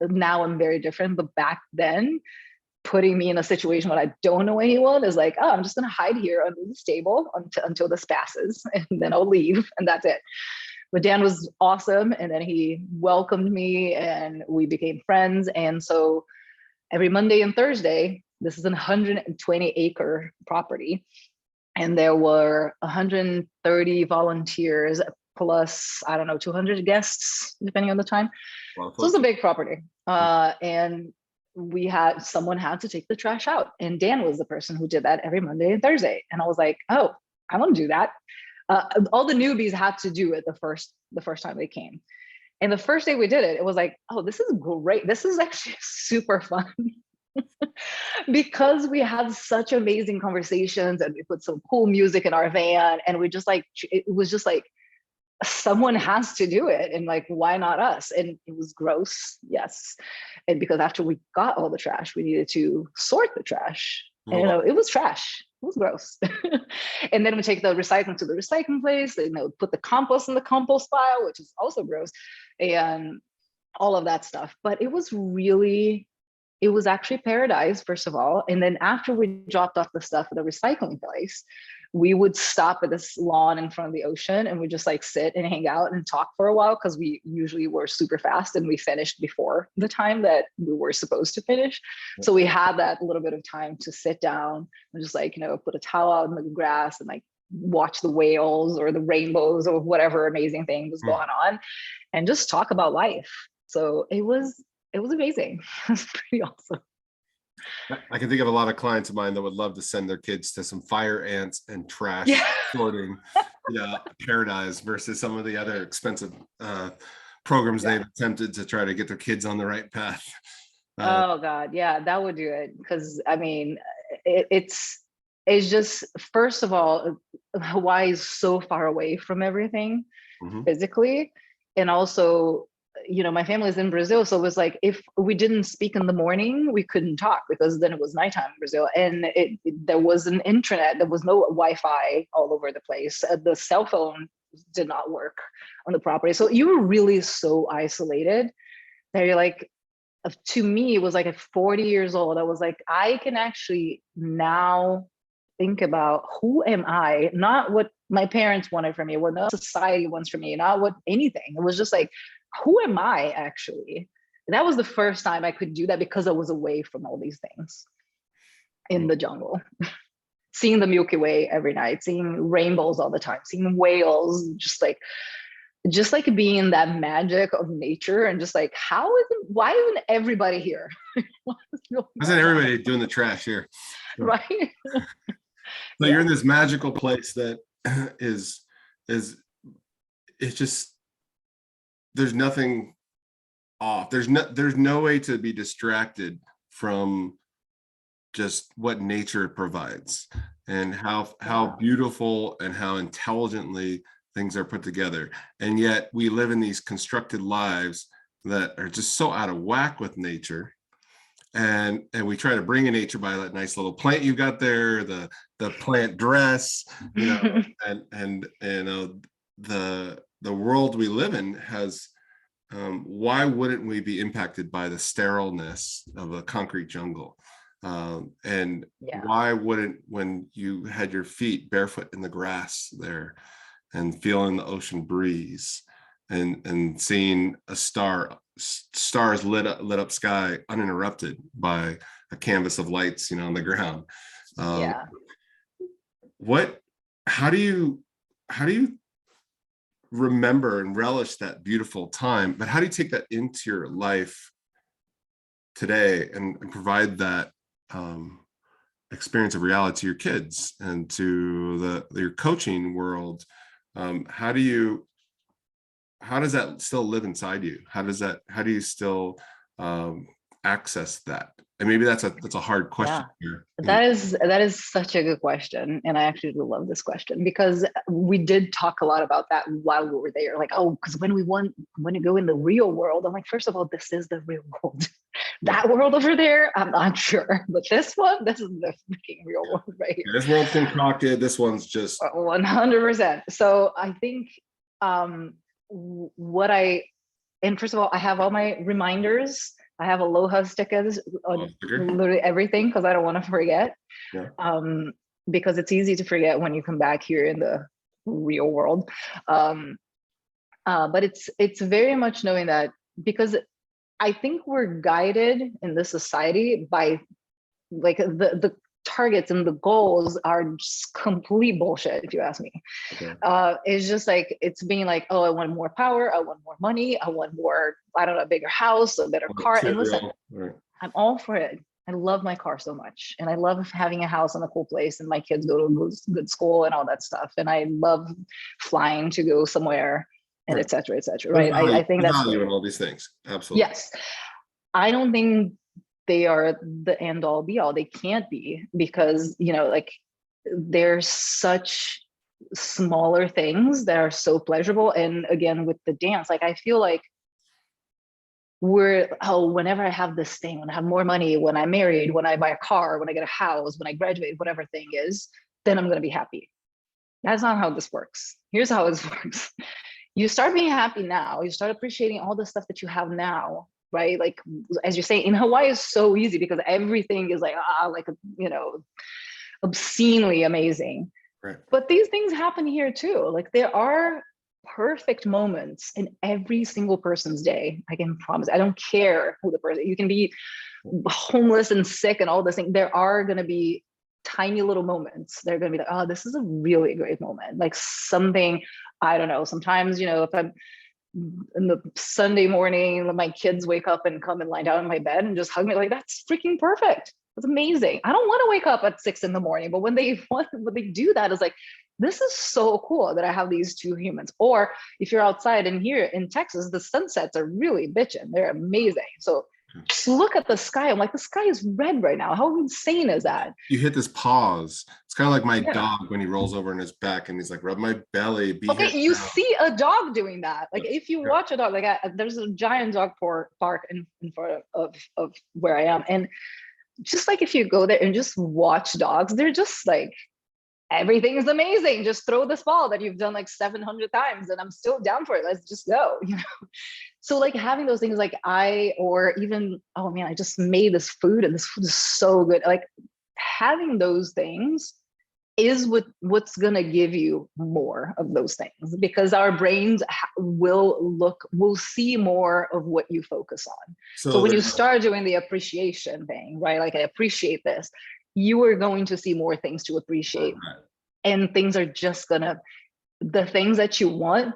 now I'm very different. But back then, putting me in a situation where I don't know anyone is like, oh, I'm just going to hide here under the stable until this passes, and then I'll leave. And that's it. But Dan was awesome. And then he welcomed me and we became friends. And so every Monday and Thursday, this is a 120-acre property. And there were 130 volunteers plus, I don't know, 200 guests, depending on the time. So it was a big property. And someone had to take the trash out. And Dan was the person who did that every Monday and Thursday. And I was like, oh, I want to do that. All the newbies had to do it the first time they came. And the first day we did it, it was like, oh, this is great. This is actually super fun. Because we had such amazing conversations, and we put some cool music in our van, and it was just like, someone has to do it, and like, why not us? And it was gross, yes. And because after we got all the trash, we needed to sort the trash. And it was trash. It was gross. And then we take the recycling to the recycling place, put the compost in the compost pile, which is also gross, and all of that stuff. But it was really it was actually paradise, first of all. And then after we dropped off the stuff at the recycling place, we would stop at this lawn in front of the ocean and we just like sit and hang out and talk for a while, because we usually were super fast and we finished before the time that we were supposed to finish. So we had that little bit of time to sit down and just like, put a towel out in the grass and like watch the whales or the rainbows or whatever amazing thing was going on and just talk about life. So it was amazing. It was pretty awesome. I can think of a lot of clients of mine that would love to send their kids to some fire ants and trash sorting, paradise, versus some of the other expensive programs they've attempted to try to get their kids on the right path. Oh God, yeah, that would do it. Because I mean, it's just, first of all, Hawaii is so far away from everything physically, and also, my family is in Brazil, so it was like if we didn't speak in the morning, we couldn't talk, because then it was nighttime in Brazil, and there was an internet, there was no Wi-Fi all over the place. The cell phone did not work on the property, so you were really so isolated that you're like, to me, it was like at 40 years old, I was like, I can actually now think about who am I, not what my parents wanted from me, what the society wants from me, not what anything. It was just like, who am I actually? And that was the first time I could do that, because I was away from all these things in the jungle. Seeing the Milky Way every night, seeing rainbows all the time, seeing whales, just like being in that magic of nature, and just like, why isn't everybody here? Why isn't everybody doing the trash here? Right. So you're in this magical place that is it's just, there's nothing off. There's no way to be distracted from just what nature provides, and how beautiful and how intelligently things are put together. And yet we live in these constructed lives that are just so out of whack with nature. And we try to bring in nature by that nice little plant you got there, the plant dress, and the world we live in has, why wouldn't we be impacted by the sterileness of a concrete jungle? And why wouldn't, when you had your feet barefoot in the grass there and feeling the ocean breeze and seeing stars lit up sky uninterrupted by a canvas of lights, on the ground. How do you remember and relish that beautiful time, but how do you take that into your life today and provide that experience of reality to your kids and to your coaching world? How does that still live inside you? How do you still access that? And maybe that's a hard question here. That is such a good question. And I actually love this question, because we did talk a lot about that while we were there. Like, because when to go in the real world, I'm like, first of all, this is the real world. That world over there, I'm not sure. But this is the freaking real world right here. This world's concocted. This one's just 100%. So I think and first of all, I have all my reminders. I have aloha stickers on literally everything, because I don't want to forget. Because it's easy to forget when you come back here in the real world. But it's very much knowing that, because I think we're guided in this society by like the targets and the goals are just complete bullshit, if you ask me. It's just like, it's being like, I want more power, I want more money, I want more, I don't know, a bigger house, a better car. And listen, I'm all for it. I love my car so much, and I love having a house in a cool place, and my kids go to a good school and all that stuff, and I love flying to go somewhere, and et cetera, right? I think that's value in all these things. Absolutely. Yes. I don't think they are the end all be all. They can't be, because, like, there's such smaller things that are so pleasurable. And again, with the dance, like, I feel like whenever I have this thing, when I have more money, when I'm married, when I buy a car, when I get a house, when I graduate, whatever thing is, then I'm going to be happy. That's not how this works. Here's how this works. You start being happy now. You start appreciating all the stuff that you have now. right? Like, as you say, in Hawaii is so easy because everything is like, like, you know, obscenely amazing. Right. But these things happen here too. Like, there are perfect moments in every single person's day. I can promise. I don't care who the person, you can be homeless and sick and all this thing. There are going to be tiny little moments. They're going to be like, oh, this is a really great moment. Like something, I don't know. Sometimes, you know, if I'm in the Sunday morning, my kids wake up and come and lie down in my bed and just hug me, like, that's freaking perfect. That's amazing. I don't want to wake up at 6 in the morning, but when they do that, it's like, this is so cool that I have these two humans. Or if you're outside, and here in Texas, the sunsets are really bitching. They're amazing. So just look at the sky. I'm like, the sky is red right now. How insane is that? You hit this pause. It's kind of like my Yeah. dog when he rolls over in his back and he's like, rub my belly. Be Okay, here you now. see a dog doing that. Like, if you Yeah. watch a dog, like there's a giant dog park in front of where I am. And just like, if you go there and just watch dogs, they're just like, everything is amazing. Just throw this ball that you've done like 700 times and I'm still down for it. Let's just go, you know? So like having those things, like or even, oh man, I just made this food and this food is so good. Like having those things is what's going to give you more of those things, because our brains will see more of what you focus on. So when you start doing the appreciation thing, right? Like, I appreciate this, you are going to see more things to appreciate. And things are just gonna, the things that you want,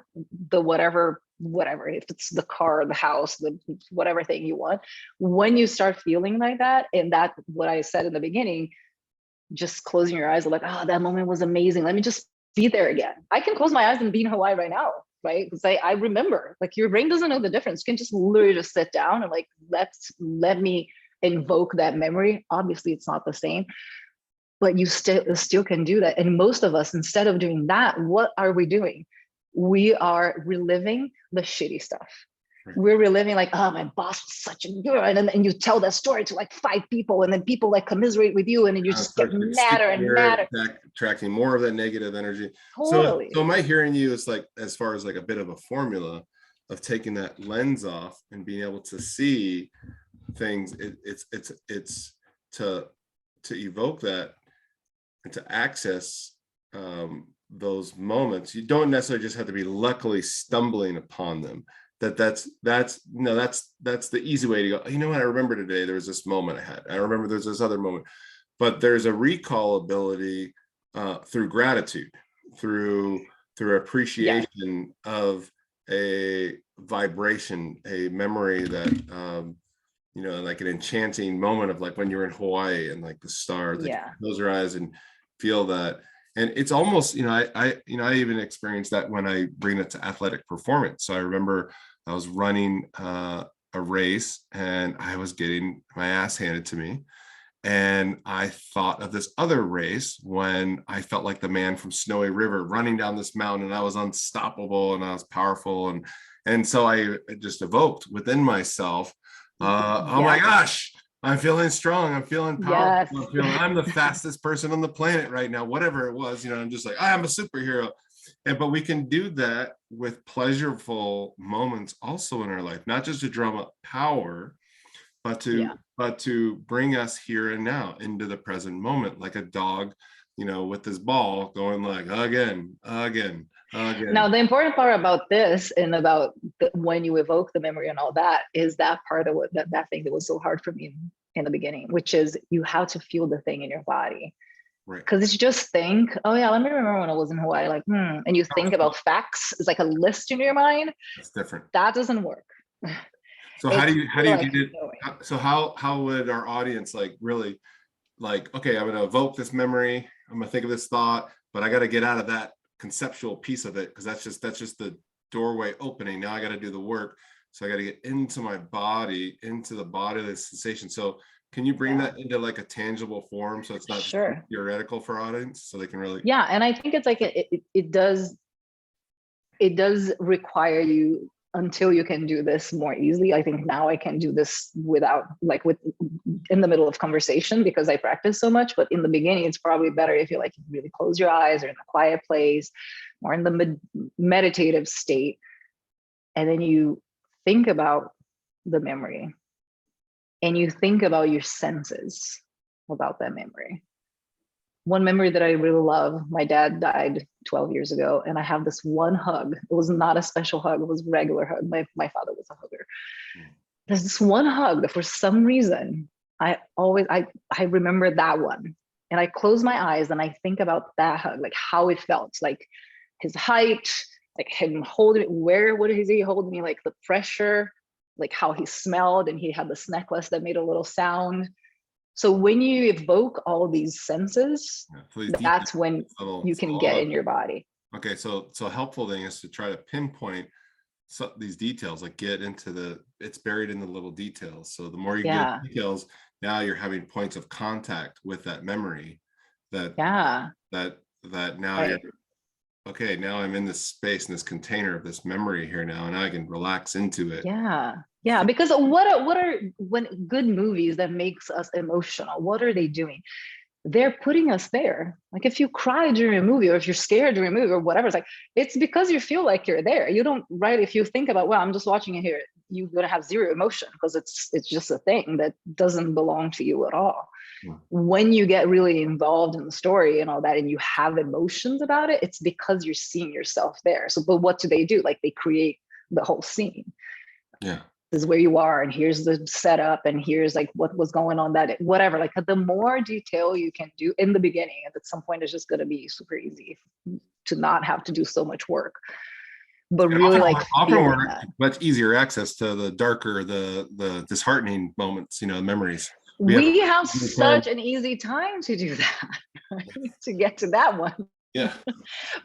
the whatever, if it's the car, the house, the whatever thing you want, when you start feeling like that, and that, what I said in the beginning, just closing your eyes, like, oh, that moment was amazing. Let me just be there again. I can close my eyes and be in Hawaii right now, right? Because I remember, like, your brain doesn't know the difference. You can just literally just sit down and like, let me invoke that memory. Obviously, it's not the same, but you still can do that. And most of us, instead of doing that, what are we doing? We are reliving the shitty stuff. We're reliving like, oh, my boss was such a good, and you tell that story to like 5 people, and then people like commiserate with you, and then you just get madder and madder, attracting more of that negative energy. Totally. So am I hearing you as like, as far as like a bit of a formula of taking that lens off and being able to see things, it's to evoke that and to access those moments. You don't necessarily just have to be luckily stumbling upon them. That's the easy way to go, you know what, I remember today there was this moment I had, I remember there's this other moment. But there's a recall ability through gratitude, through appreciation of a vibration, a memory that you know, like an enchanting moment of like when you're in Hawaii and like the stars, like close your eyes and feel that. And it's almost, you know, I even experienced that when I bring it to athletic performance. So I remember I was running a race and I was getting my ass handed to me. And I thought of this other race when I felt like the man from Snowy River running down this mountain, and I was unstoppable and I was powerful. And so I just evoked within myself, oh my gosh, I'm feeling strong. I'm feeling powerful. I'm the fastest person on the planet right now, whatever it was, you know, I'm just like, I'm a superhero. But we can do that with pleasurable moments also in our life, not just to drum up power, but to bring us here and now into the present moment, like a dog, you know, with this ball going like again. Now, the important part about this and about when you evoke the memory and all that is that part of what that thing that was so hard for me in the beginning, which is you have to feel the thing in your body. Right. Because it's just think, oh yeah, let me remember when I was in Hawaii, like, and you think about facts, it's like a list in your mind. It's different. That doesn't work. So how do you do it? So how would our audience like really like, okay, I'm going to evoke this memory, I'm going to think of this thought, but I got to get out of that conceptual piece of it, because that's just the doorway opening. Now I got to do the work. So I got to get into my body, into the bodily sensation. So can you bring that into like a tangible form, so it's not just theoretical for audience, so they can really? Yeah, and I think it's like it does require you, until you can do this more easily. I think now I can do this without, like, in the middle of conversation, because I practice so much. But in the beginning, it's probably better if you like really close your eyes, or in a quiet place, or in the meditative state, and then you think about the memory and you think about your senses about that memory. One memory that I really love, my dad died 12 years ago, and I have this one hug. It was not a special hug, it was a regular hug. My father was a hugger. There's this one hug that for some reason, I remember that one. And I close my eyes and I think about that hug, like how it felt, like his height, like him holding me, what is he holding me, like the pressure, like how he smelled, and he had this necklace that made a little sound. So when you evoke all these senses, that's when you can get in your body. Okay, so helpful thing is to try to pinpoint these details, like get into it's buried in the little details. So the more you get details, now you're having points of contact with that memory that now you're okay, now I'm in this space, in this container of this memory here now, and I can relax into it. Yeah, because what are when good movies that makes us emotional, what are they doing? They're putting us there. Like if you cry during a movie, or if you're scared during a movie or whatever, it's like, it's because you feel like you're there. You don't, right? If you think about, well, I'm just watching it here, you're gonna have zero emotion because it's just a thing that doesn't belong to you at all. When you get really involved in the story and all that, and you have emotions about it, it's because you're seeing yourself there. So, but what do? Like they create the whole scene. Yeah. This is where you are, and here's the setup, and here's like what was going on, that whatever. Like the more detail you can do in the beginning, and at some point it's just going to be super easy to not have to do so much work. But really, like much easier access to the darker, the disheartening moments, memories. We have such an easy time to do that, right? To get to that one. Yeah.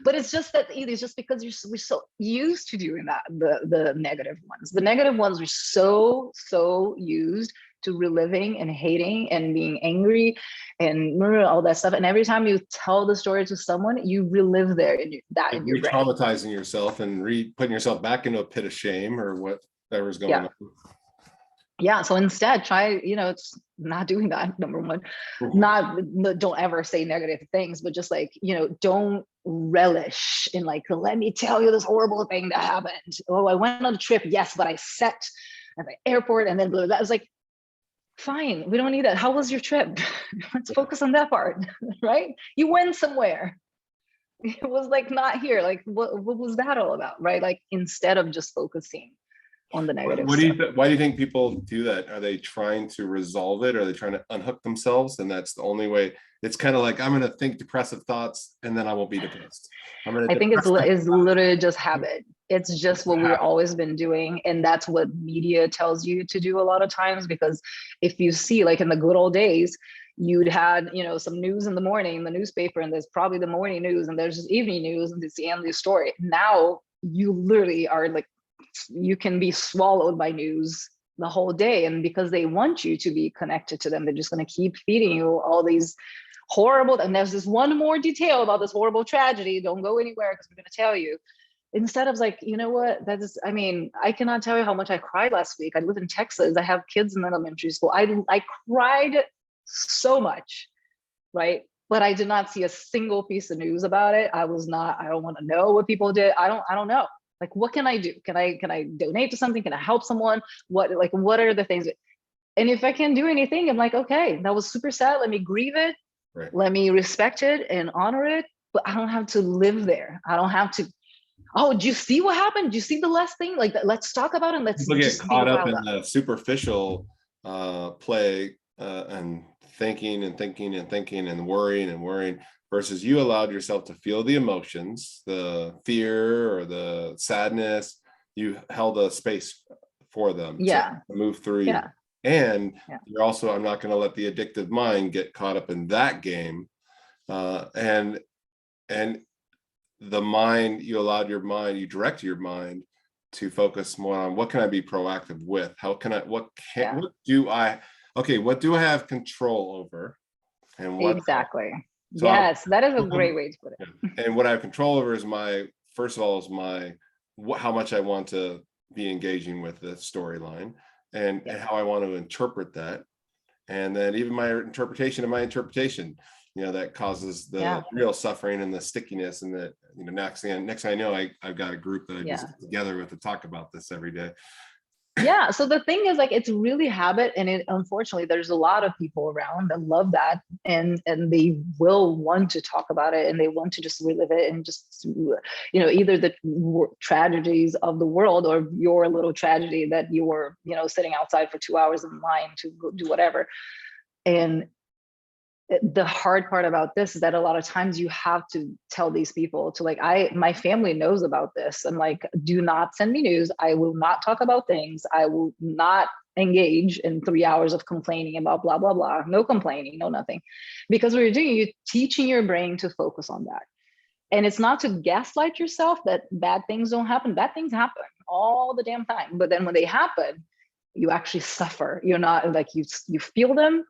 But it's just that it's just because we're so used to doing that. The negative ones are so used to reliving and hating and being angry and all that stuff. And every time you tell the story to someone, you relive there in your brain. Re-traumatizing yourself and putting yourself back into a pit of shame or whatever's going on. Yeah, so instead try, it's not doing that, number one. Don't ever say negative things, but just like, don't relish in like, let me tell you this horrible thing that happened. Oh, I went on a trip, yes, but I sat at the airport and then blah, blah, blah. I was like, fine, we don't need that. How was your trip? Let's focus on that part, right? You went somewhere. It was like not here. Like what was that all about, right? Like instead of just focusing on the negative. Why do you think people do that? Are they trying to resolve it? Are they trying to unhook themselves? And that's the only way. It's kind of like, I'm going to think depressive thoughts and then I won't be depressed. I think it's literally just habit. It's just what we've always been doing. And that's what media tells you to do a lot of times, because if you see, like in the good old days, you'd had, some news in the morning, the newspaper, and there's probably the morning news, and there's just evening news, and it's the end of the story. Now you literally are like, you can be swallowed by news the whole day. And because they want you to be connected to them, they're just going to keep feeding you all these horrible, and there's this one more detail about this horrible tragedy. Don't go anywhere because we're going to tell you. Instead of like, I cannot tell you how much I cried last week. I live in Texas. I have kids in elementary school. I cried so much, right? But I did not see a single piece of news about it. I don't want to know what people did. I don't know. Like, what can I do? Can I donate to something? Can I help someone? What are the things? And if I can't do anything, I'm like, okay, that was super sad. Let me grieve it. Right. Let me respect it and honor it. But I don't have to live there. I don't have to. Oh, do you see what happened? Do you see the last thing? Like, let's talk about it. And let's get caught up in the superficial play and thinking and worrying. Versus you allowed yourself to feel the emotions, the fear or the sadness. You held a space for them to move through you. And you're also, I'm not going to let the addictive mind get caught up in that game. And the mind, you allowed your mind, you direct your mind to focus more on what can I be proactive with? What do I have control over? And what exactly. So yes, that is a great way to put it. And what I have control over is how much I want to be engaging with the storyline and how I want to interpret that. And then even my interpretation of my interpretation, that causes the real suffering and the stickiness. And that, next thing I know, I've got a group that I just get together with to talk about this every day. Yeah. So the thing is, like, it's really habit, and it, unfortunately, there's a lot of people around that love that, and they will want to talk about it, and they want to just relive it, and just, either the tragedies of the world, or your little tragedy that you were, sitting outside for 2 hours in line to go do whatever. And the hard part about this is that a lot of times you have to tell these people to, like, my family knows about this. I'm like, do not send me news. I will not talk about things. I will not engage in 3 hours of complaining about blah, blah, blah. No complaining, no nothing. Because what you're doing, you're teaching your brain to focus on that. And it's not to gaslight yourself that bad things don't happen. Bad things happen all the damn time. But then when they happen, you actually suffer. You're not like, you feel them,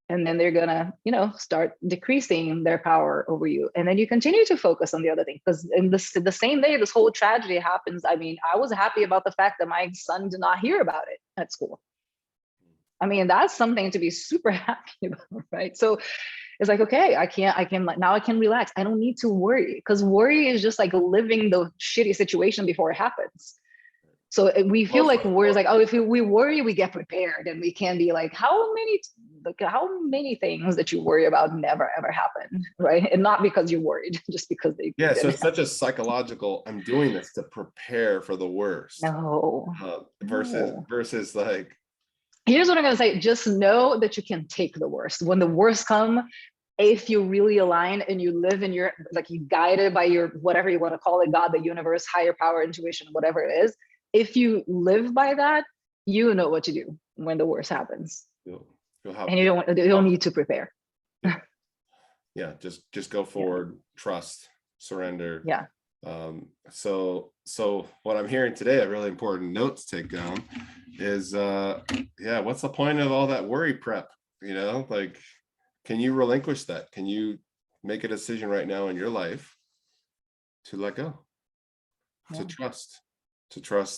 and then they're gonna, start decreasing their power over you. And then you continue to focus on the other thing. Because in the same day this whole tragedy happens, I mean, I was happy about the fact that my son did not hear about it at school. I mean, that's something to be super happy about, right? So it's like, okay, now I can relax. I don't need to worry, because worry is just like living the shitty situation before it happens. So we feel like worry is like, oh, if we worry, we get prepared, and we can be like, how many things that you worry about never ever happen, right? And not because you're worried, just because they Yeah, so it's such a psychological, I'm doing this to prepare for the worst. No, versus like, here's what I'm going to say. Just know that you can take the worst. When the worst come, if you really align and you live in your, like, you guided by your, whatever you want to call it, God, the universe, higher power, intuition, whatever it is, if you live by that, you know what to do when the worst happens. And you don't need to prepare. Yeah, just go forward, trust, surrender. Yeah. So what I'm hearing today, a really important note to take down is, what's the point of all that worry prep? Like, can you relinquish that? Can you make a decision right now in your life to let go, to trust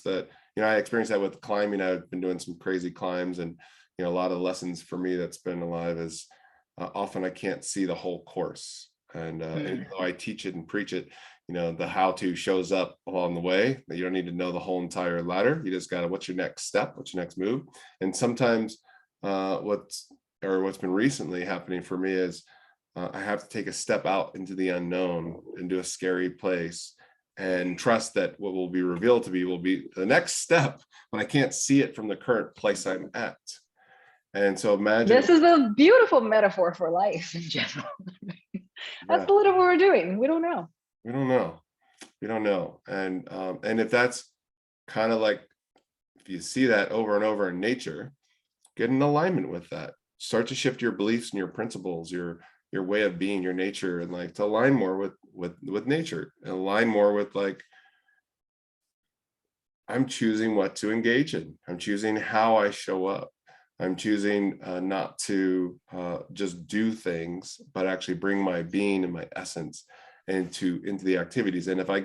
that, I experienced that with climbing. I've been doing some crazy climbs, and, a lot of lessons for me that's been alive is, often I can't see the whole course. And even though I teach it and preach it, the how-to shows up along the way. That you don't need to know the whole entire ladder. You just gotta, what's your next step? What's your next move? And sometimes what's been recently happening for me is, I have to take a step out into the unknown, into a scary place, and trust that what will be revealed to me will be the next step, but I can't see it from the current place I'm at. And so imagine, this is a beautiful metaphor for life in general. That's a little what we're doing. We don't know. We don't know. And if that's kind of like, if you see that over and over in nature, get in alignment with that. Start to shift your beliefs and your principles, your way of being, your nature, and like to align more with nature, and align more with, like, I'm choosing what to engage in. I'm choosing how I show up. I'm choosing not to just do things, but actually bring my being and my essence into the activities. And if I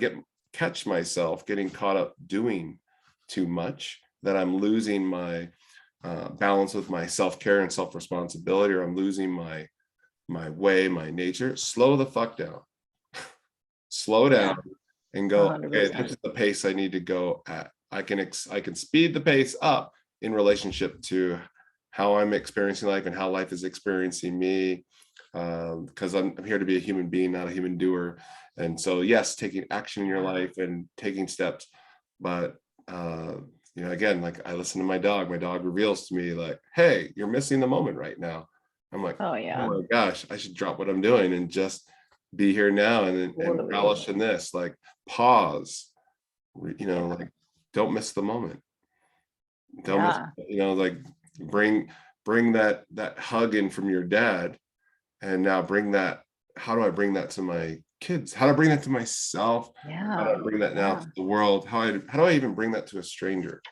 catch myself getting caught up doing too much, that I'm losing my balance with my self-care and self-responsibility, or I'm losing my way, my nature, slow the fuck down. Slow down and go, 100%. Okay, this is the pace I need to go at. I can speed the pace up in relationship to how I'm experiencing life and how life is experiencing me, because I'm here to be a human being, not a human doer. And so, yes, taking action in your life and taking steps, but again, like, I listen to my dog reveals to me, like, hey, you're missing the moment right now. I'm like, oh my gosh, I should drop what I'm doing and just be here now, and relish in this, like, pause, like, don't miss the moment. Don't miss, like, bring that hug in from your dad, and now bring that. How do I bring that to my kids? How do I bring that to myself? How do I bring that now to the world? How do I even bring that to a stranger?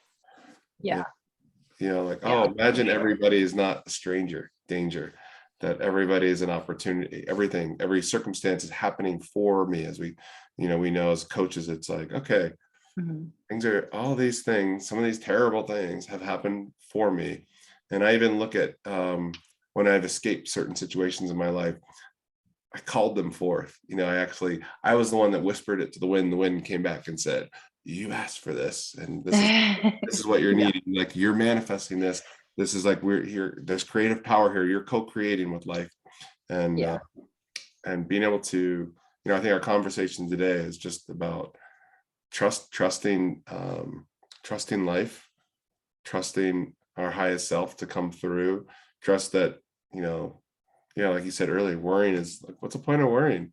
Like, imagine everybody is not a stranger. Danger. That everybody is an opportunity. Every circumstance is happening for me. As we know as coaches, it's like, okay, all these things, some of these terrible things have happened for me. And I even look at when I've escaped certain situations in my life, I called them forth. I was the one that whispered it to the wind. The wind came back and said, you asked for this, and this is what you're Yeah. needing. Like, you're manifesting this. This is like, we're here. There's creative power here. You're co-creating with life, Yeah. and being able to, I think our conversation today is just about trusting life, trusting our highest self to come through, trust that, like you said earlier, worrying is like, what's the point of worrying?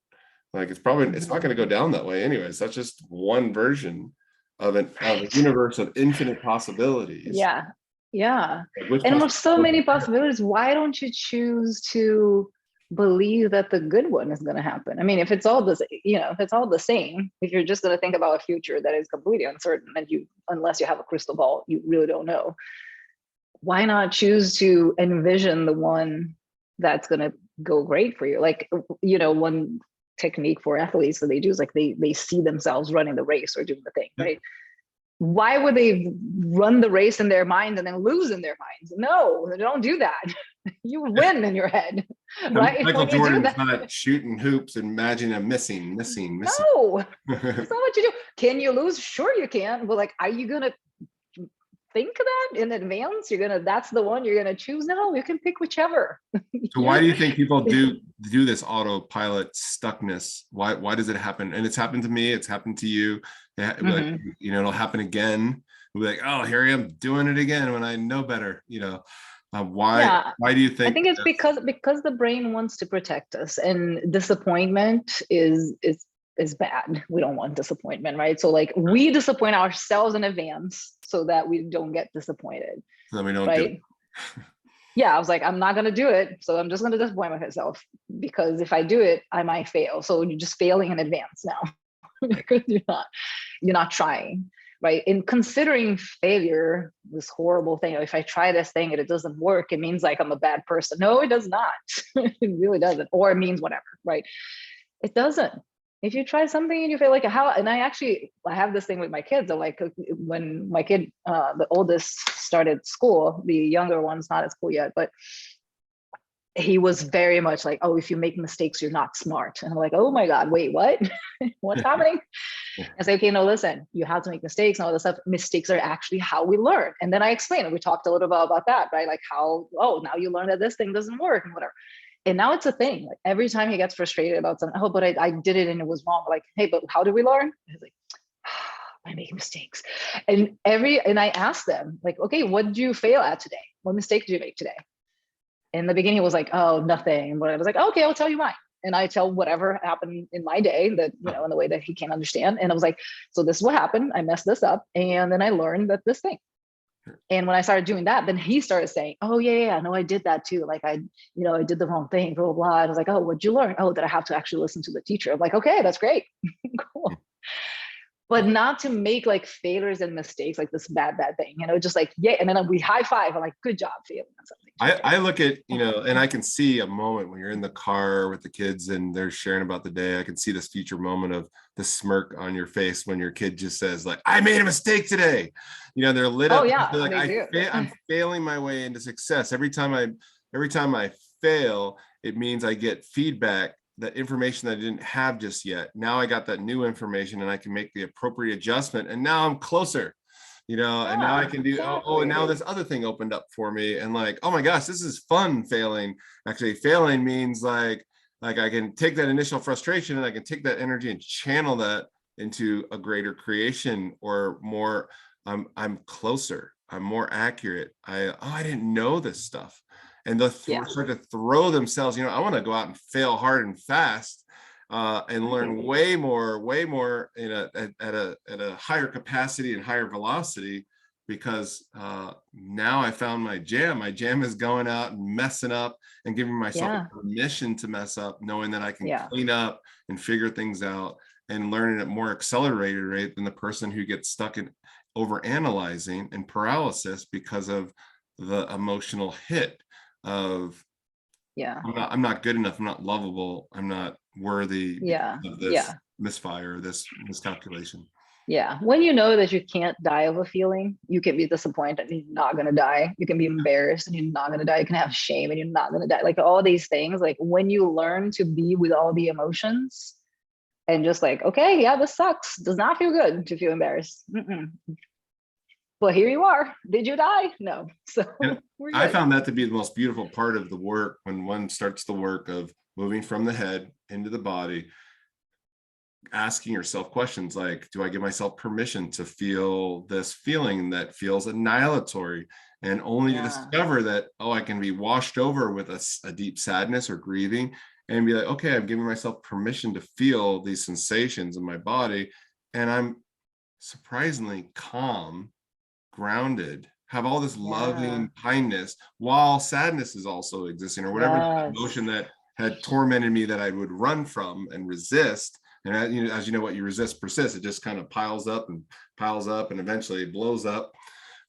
Like, it's not going to go down that way anyways. That's just one version of a universe of infinite possibilities. Yeah. Yeah. Which And with so possibility? many possibilities, why don't you choose to believe that the good one is going to happen? I mean, if it's all if it's all the same, if you're just going to think about a future that is completely uncertain, and unless you have a crystal ball, you really don't know. Why not choose to envision the one that's going to go great for you? Like, one technique for athletes that they do is like they see themselves running the race or doing the thing, right? Why would they run the race in their mind and then lose in their minds? No, don't do that. You win in your head, right? Michael When you do Jordan's that, not shooting hoops and imagining a missing. no, that's not what you do. Can you lose? Sure you can, but like, are you gonna think that in advance? That's the one you're gonna choose? No, you can pick whichever. So why do you think people do this autopilot stuckness? Why does it happen? And it's happened to me. It's happened to you. Like, it'll happen again. We'll be like, oh, here I am doing it again when I know better. Why do you think? I think it's because the brain wants to protect us, and disappointment is bad. We don't want disappointment, right? So like, we disappoint ourselves in advance so that we don't get disappointed. So then we don't right? do it. Yeah, I was like, I'm not going to do it. So I'm just going to disappoint myself, because if I do it, I might fail. So you're just failing in advance now because you're not trying, right? In considering failure, this horrible thing, if I try this thing and it doesn't work, it means like I'm a bad person. No, it does not. It really doesn't. Or it means whatever, right? It doesn't. If you try something and you feel like and I have this thing with my kids. I'm like, when my kid, the oldest, started school, the younger one's not at school yet, but he was very much like, oh, if you make mistakes, you're not smart. And I'm like, oh my God, wait, what? What's happening? I say, okay, no, listen, you have to make mistakes and all this stuff. Mistakes are actually how we learn. And then I explained, and we talked a little bit about that, right? Like how, now you learn that this thing doesn't work and whatever. And now it's a thing. Like, every time he gets frustrated about something, oh, but I did it and it was wrong. Like, hey, but how did we learn? He's like, I make mistakes. And I asked them, like, okay, what did you fail at today? What mistake did you make today? In the beginning, it was like, oh, nothing. But I was like, okay, I'll tell you mine. And I tell whatever happened in my day that, in the way that he can't understand. And I was like, so this is what happened. I messed this up. And then I learned that this thing. And when I started doing that, then he started saying, oh, yeah, no, I did that too. Like, I did the wrong thing, blah, blah, blah. I was like, oh, what'd you learn? Oh, that I have to actually listen to the teacher. I'm like, okay, that's great. Cool. But not to make like failures and mistakes like this bad thing, just like, yeah. And then we high five. I'm like, good job, failing on something. I look at, and I can see a moment when you're in the car with the kids and they're sharing about the day. I can see this future moment of the smirk on your face when your kid just says like, I made a mistake today. They're lit up. Oh yeah, they're like, I'm failing my way into success. Every time I fail, it means I get feedback, that information that I didn't have just yet. Now I got that new information and I can make the appropriate adjustment. And now I'm closer, and now I can do, exactly. And now this other thing opened up for me. And like, oh my gosh, this is fun failing. Actually, failing means like I can take that initial frustration and I can take that energy and channel that into a greater creation, or more, I'm closer, I'm more accurate. I didn't know this stuff. And they'll start to throw themselves, I want to go out and fail hard and fast, and learn way more at a higher capacity and higher velocity, because now I found my jam. My jam is going out and messing up and giving myself permission to mess up, knowing that I can clean up and figure things out, and learning at more accelerated rate than the person who gets stuck in overanalyzing and paralysis because of the emotional hit of, I'm not good enough, I'm not lovable, I'm not worthy of this misfire, this miscalculation. When you know that you can't die of a feeling, you can be disappointed and you're not going to die. You can be embarrassed and you're not going to die. You can have shame and you're not going to die. Like all these things, like when you learn to be with all the emotions, and just like, okay, yeah, this sucks. Does not feel good to feel embarrassed. Mm-mm. But here you are. Did you die? No. So And we're I good. found that to be the most beautiful part of the work, when one starts the work of moving from the head into the body, asking yourself questions like, do I give myself permission to feel this feeling that feels annihilatory? And only to Yeah. discover that, oh, I can be washed over with a deep sadness or grieving, and be like, okay, I'm giving myself permission to feel these sensations in my body. And I'm surprisingly calm, grounded, have all this Yeah. loving kindness while sadness is also existing, or whatever Yes. emotion that had tormented me that I would run from and resist. And as you know, what you resist persists. It just kind of piles up and eventually blows up.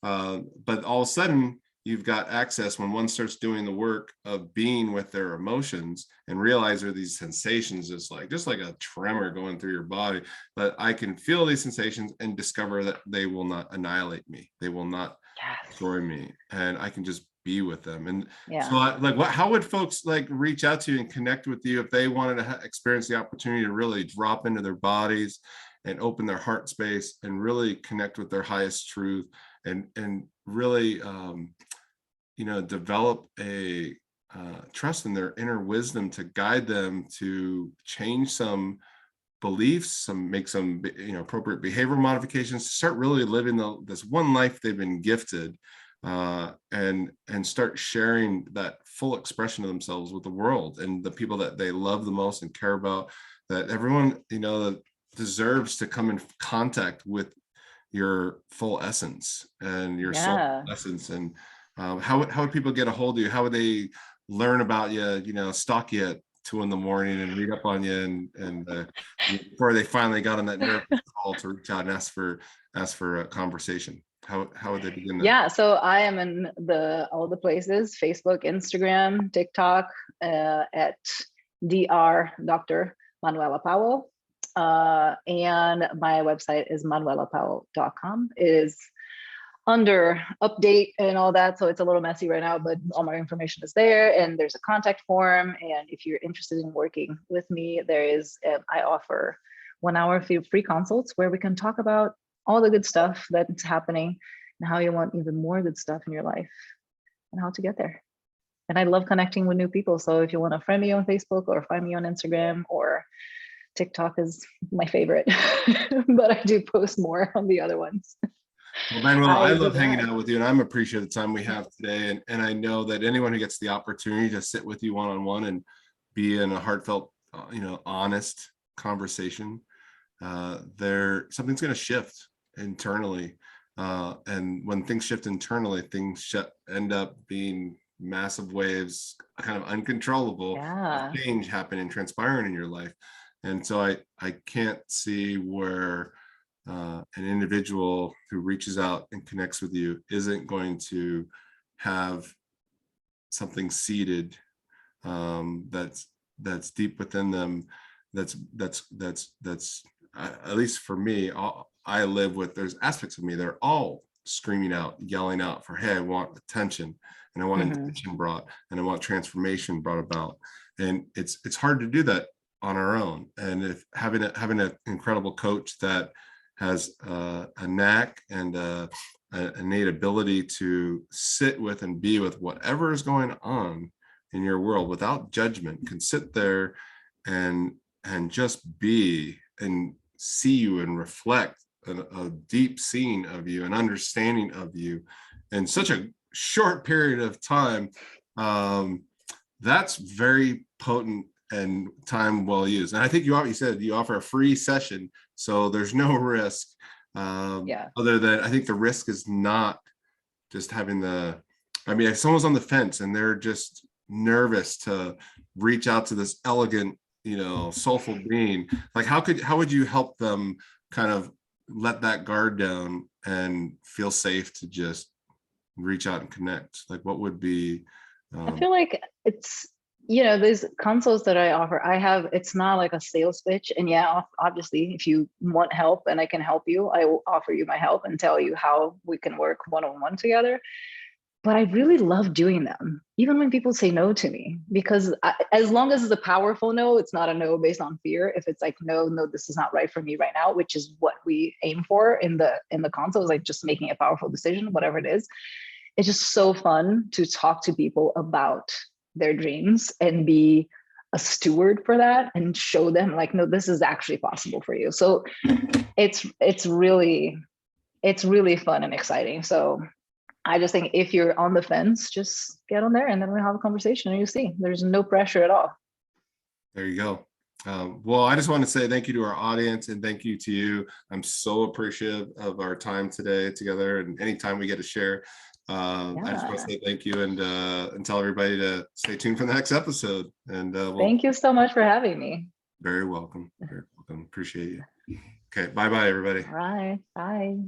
But all of a sudden, you've got access, when one starts doing the work of being with their emotions and realize there are these sensations, just like a tremor going through your body. But I can feel these sensations and discover that they will not annihilate me. They will not Yes. destroy me, and I can just be with them. And so, Yeah. how would folks like reach out to you and connect with you if they wanted to experience the opportunity to really drop into their bodies and open their heart space and really connect with their highest truth, and really develop a trust in their inner wisdom to guide them to change some beliefs, make some appropriate behavioral modifications, to start really living this one life they've been gifted, and start sharing that full expression of themselves with the world and the people that they love the most and care about, that everyone deserves to come in contact with your full essence and your soul Yeah. essence. And how would people get a hold of you? How would they learn about you, stalk you at 2 a.m. and read up on you, and before they finally got on that nervous call to reach out and ask for a conversation? How would they begin that? Yeah. So I am in all the places: Facebook, Instagram, TikTok, at Dr. Manuela Powell. And my website is manuelapowell.com. It is under update and all that, so it's a little messy right now, but all my information is there, and there's a contact form. And if you're interested in working with me, I offer 1 hour free consults where we can talk about all the good stuff that's happening and how you want even more good stuff in your life and how to get there. And I love connecting with new people, so if you want to friend me on Facebook or find me on Instagram, or TikTok is my favorite, but I do post more on the other ones. Well, Manuela, I I love would hanging love. out with you, and I'm appreciative of the time we have today. And I know that anyone who gets the opportunity to sit with you one-on-one and be in a heartfelt, honest conversation, something's going to shift internally. And when things shift internally, end up being massive waves, kind of uncontrollable, of Yeah. change happening, transpiring in your life. And so I can't see where an individual who reaches out and connects with you isn't going to have something seated, that's deep within them. That's at least for me. I live with, there's aspects of me that are all screaming out, yelling out for, hey, I want attention, and I want Mhm. intention brought, and I want transformation brought about. And it's hard to do that on our own. And if having an incredible coach that has a knack and an innate ability to sit with and be with whatever is going on in your world without judgment, can sit there and just be and see you and reflect a deep seeing of you, an understanding of you in such a short period of time. That's very potent and time well used. And I think you said you offer a free session, so there's no risk, Yeah. other than, I think the risk is not just having if someone's on the fence and they're just nervous to reach out to this elegant, soulful being, like how would you help them kind of let that guard down and feel safe to just reach out and connect? Like, what would be I feel like it's, these consults that I offer, it's not like a sales pitch. And yeah, obviously, if you want help and I can help you, I will offer you my help and tell you how we can work one-on-one together. but I really love doing them, even when people say no to me, because as long as it's a powerful no, it's not a no based on fear. If it's like, no, this is not right for me right now, which is what we aim for in the consult, is like just making a powerful decision, whatever it is. It's just so fun to talk to people about their dreams and be a steward for that and show them like, no, this is actually possible for you. So it's really fun and exciting. So I just think if you're on the fence, just get on there and then we'll have a conversation and you'll see there's no pressure at all. There you go. Well, I just want to say thank you to our audience and thank you to you. I'm so appreciative of our time today together, and anytime we get to share. I just want to say thank you and tell everybody to stay tuned for the next episode. And thank you so much for having me. Very welcome. Very welcome. Appreciate you. Okay. Bye-bye, everybody. All right. Bye.